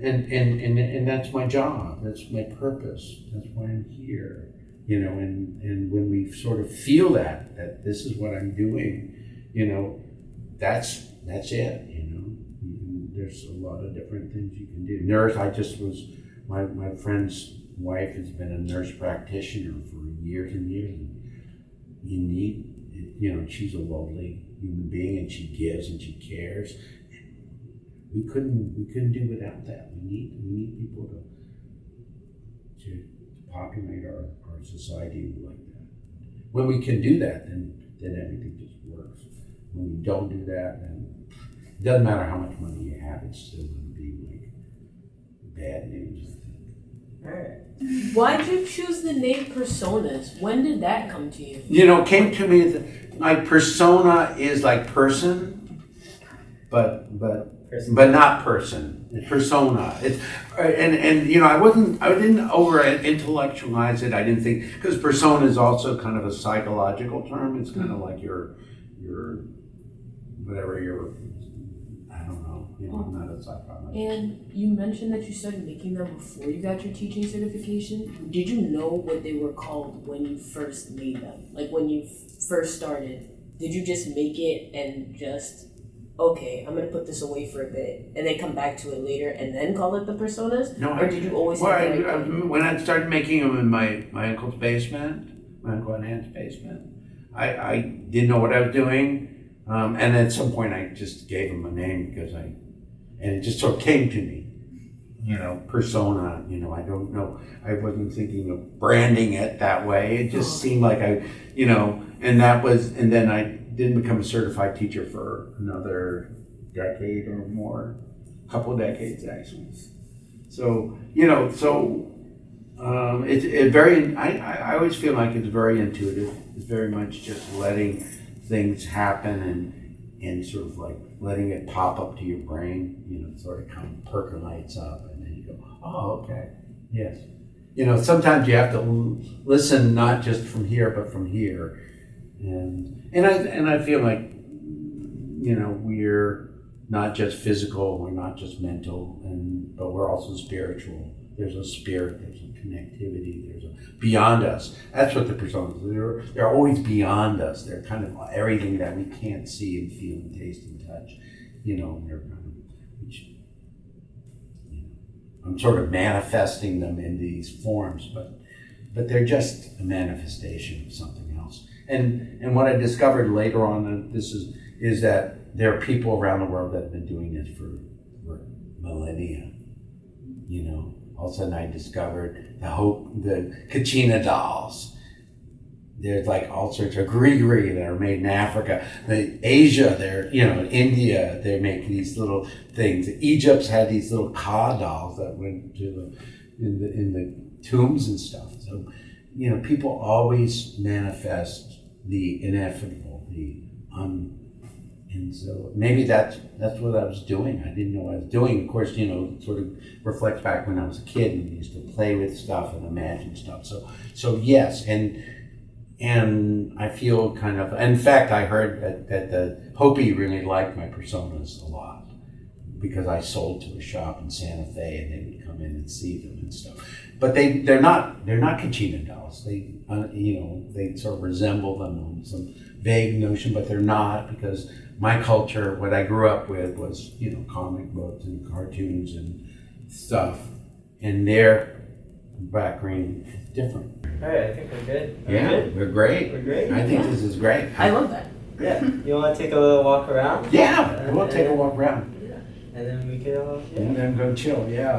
[SPEAKER 1] and that's my job. That's my purpose. That's why I'm here. And when we sort of feel that this is what I'm doing, that's it. There's a lot of different things you can do. Nurse, my friend's wife has been a nurse practitioner for years and years. And she's a lovely human being, and she gives and she cares. We couldn't do without that. We need people to populate our society like that. When we can do that, then everything just works. When we don't do that, then it doesn't matter how much money you have, it's still going to be like bad news, I think.
[SPEAKER 2] All right.
[SPEAKER 3] Why'd you choose the name Personas? When did that come to you?
[SPEAKER 1] It came to me that my persona is like person, but not person. Persona. It's and I didn't over intellectualize it. I didn't think, because persona is also kind of a psychological term. It's kind of like your whatever your, I don't know. I'm not a psychologist.
[SPEAKER 3] And you mentioned that you started making them before you got your teaching certification. Did you know what they were called when you first made them? Like when you first started, did you just make it and just, okay, I'm going to put this away for a bit, and then come back to it later and then call it the Personas?
[SPEAKER 1] No,
[SPEAKER 3] or did you always have the right name?
[SPEAKER 1] When I started making them in my uncle's basement, my uncle and aunt's basement, I didn't know what I was doing. And at some point I just gave them a name and it just sort of came to me, persona, I don't know. I wasn't thinking of branding it that way. It just seemed like and then I didn't become a certified teacher for another decade or more, a couple of decades actually. So, it's very, I always feel like it's very intuitive. It's very much just letting things happen and sort of like letting it pop up to your brain, sort of kind of percolates up, and then you go, oh, okay, yes. Sometimes you have to listen not just from here, but from here. And I feel like, we're not just physical, we're not just mental, but we're also spiritual. There's a spirit, there's a connectivity, there's a beyond us. That's what the personas, they're always beyond us. They're kind of everything that we can't see and feel and taste and touch. They're kind of, I'm sort of manifesting them in these forms, but they're just a manifestation of something else. And what I discovered later on, is that there are people around the world that have been doing this for millennia. All of a sudden I discovered the Kachina dolls. There's like all sorts of gree that are made in Africa. Asia, India, they make these little things. Egypt's had these little ka dolls that went to in the tombs and stuff. So, people always manifest the ineffable, and so maybe that's what I was doing. I didn't know what I was doing. Of course, it sort of reflects back when I was a kid and used to play with stuff and imagine stuff. So yes, and I feel kind of. In fact, I heard that the Hopi really liked my personas a lot. because I sold to a shop in Santa Fe, and they would come in and see them and stuff. But they're not Kachina dolls. They they sort of resemble them on some vague notion, but they're not, because my culture, what I grew up with, was comic books and cartoons and stuff, and their background is different.
[SPEAKER 2] All right, I think we're good.
[SPEAKER 1] We're great.
[SPEAKER 2] We're great.
[SPEAKER 1] I think this is great.
[SPEAKER 3] I love that.
[SPEAKER 2] Yeah. You want to take a little walk around?
[SPEAKER 1] Yeah, we'll take a walk around.
[SPEAKER 2] Yeah. And then we can
[SPEAKER 1] And then go chill. Yeah.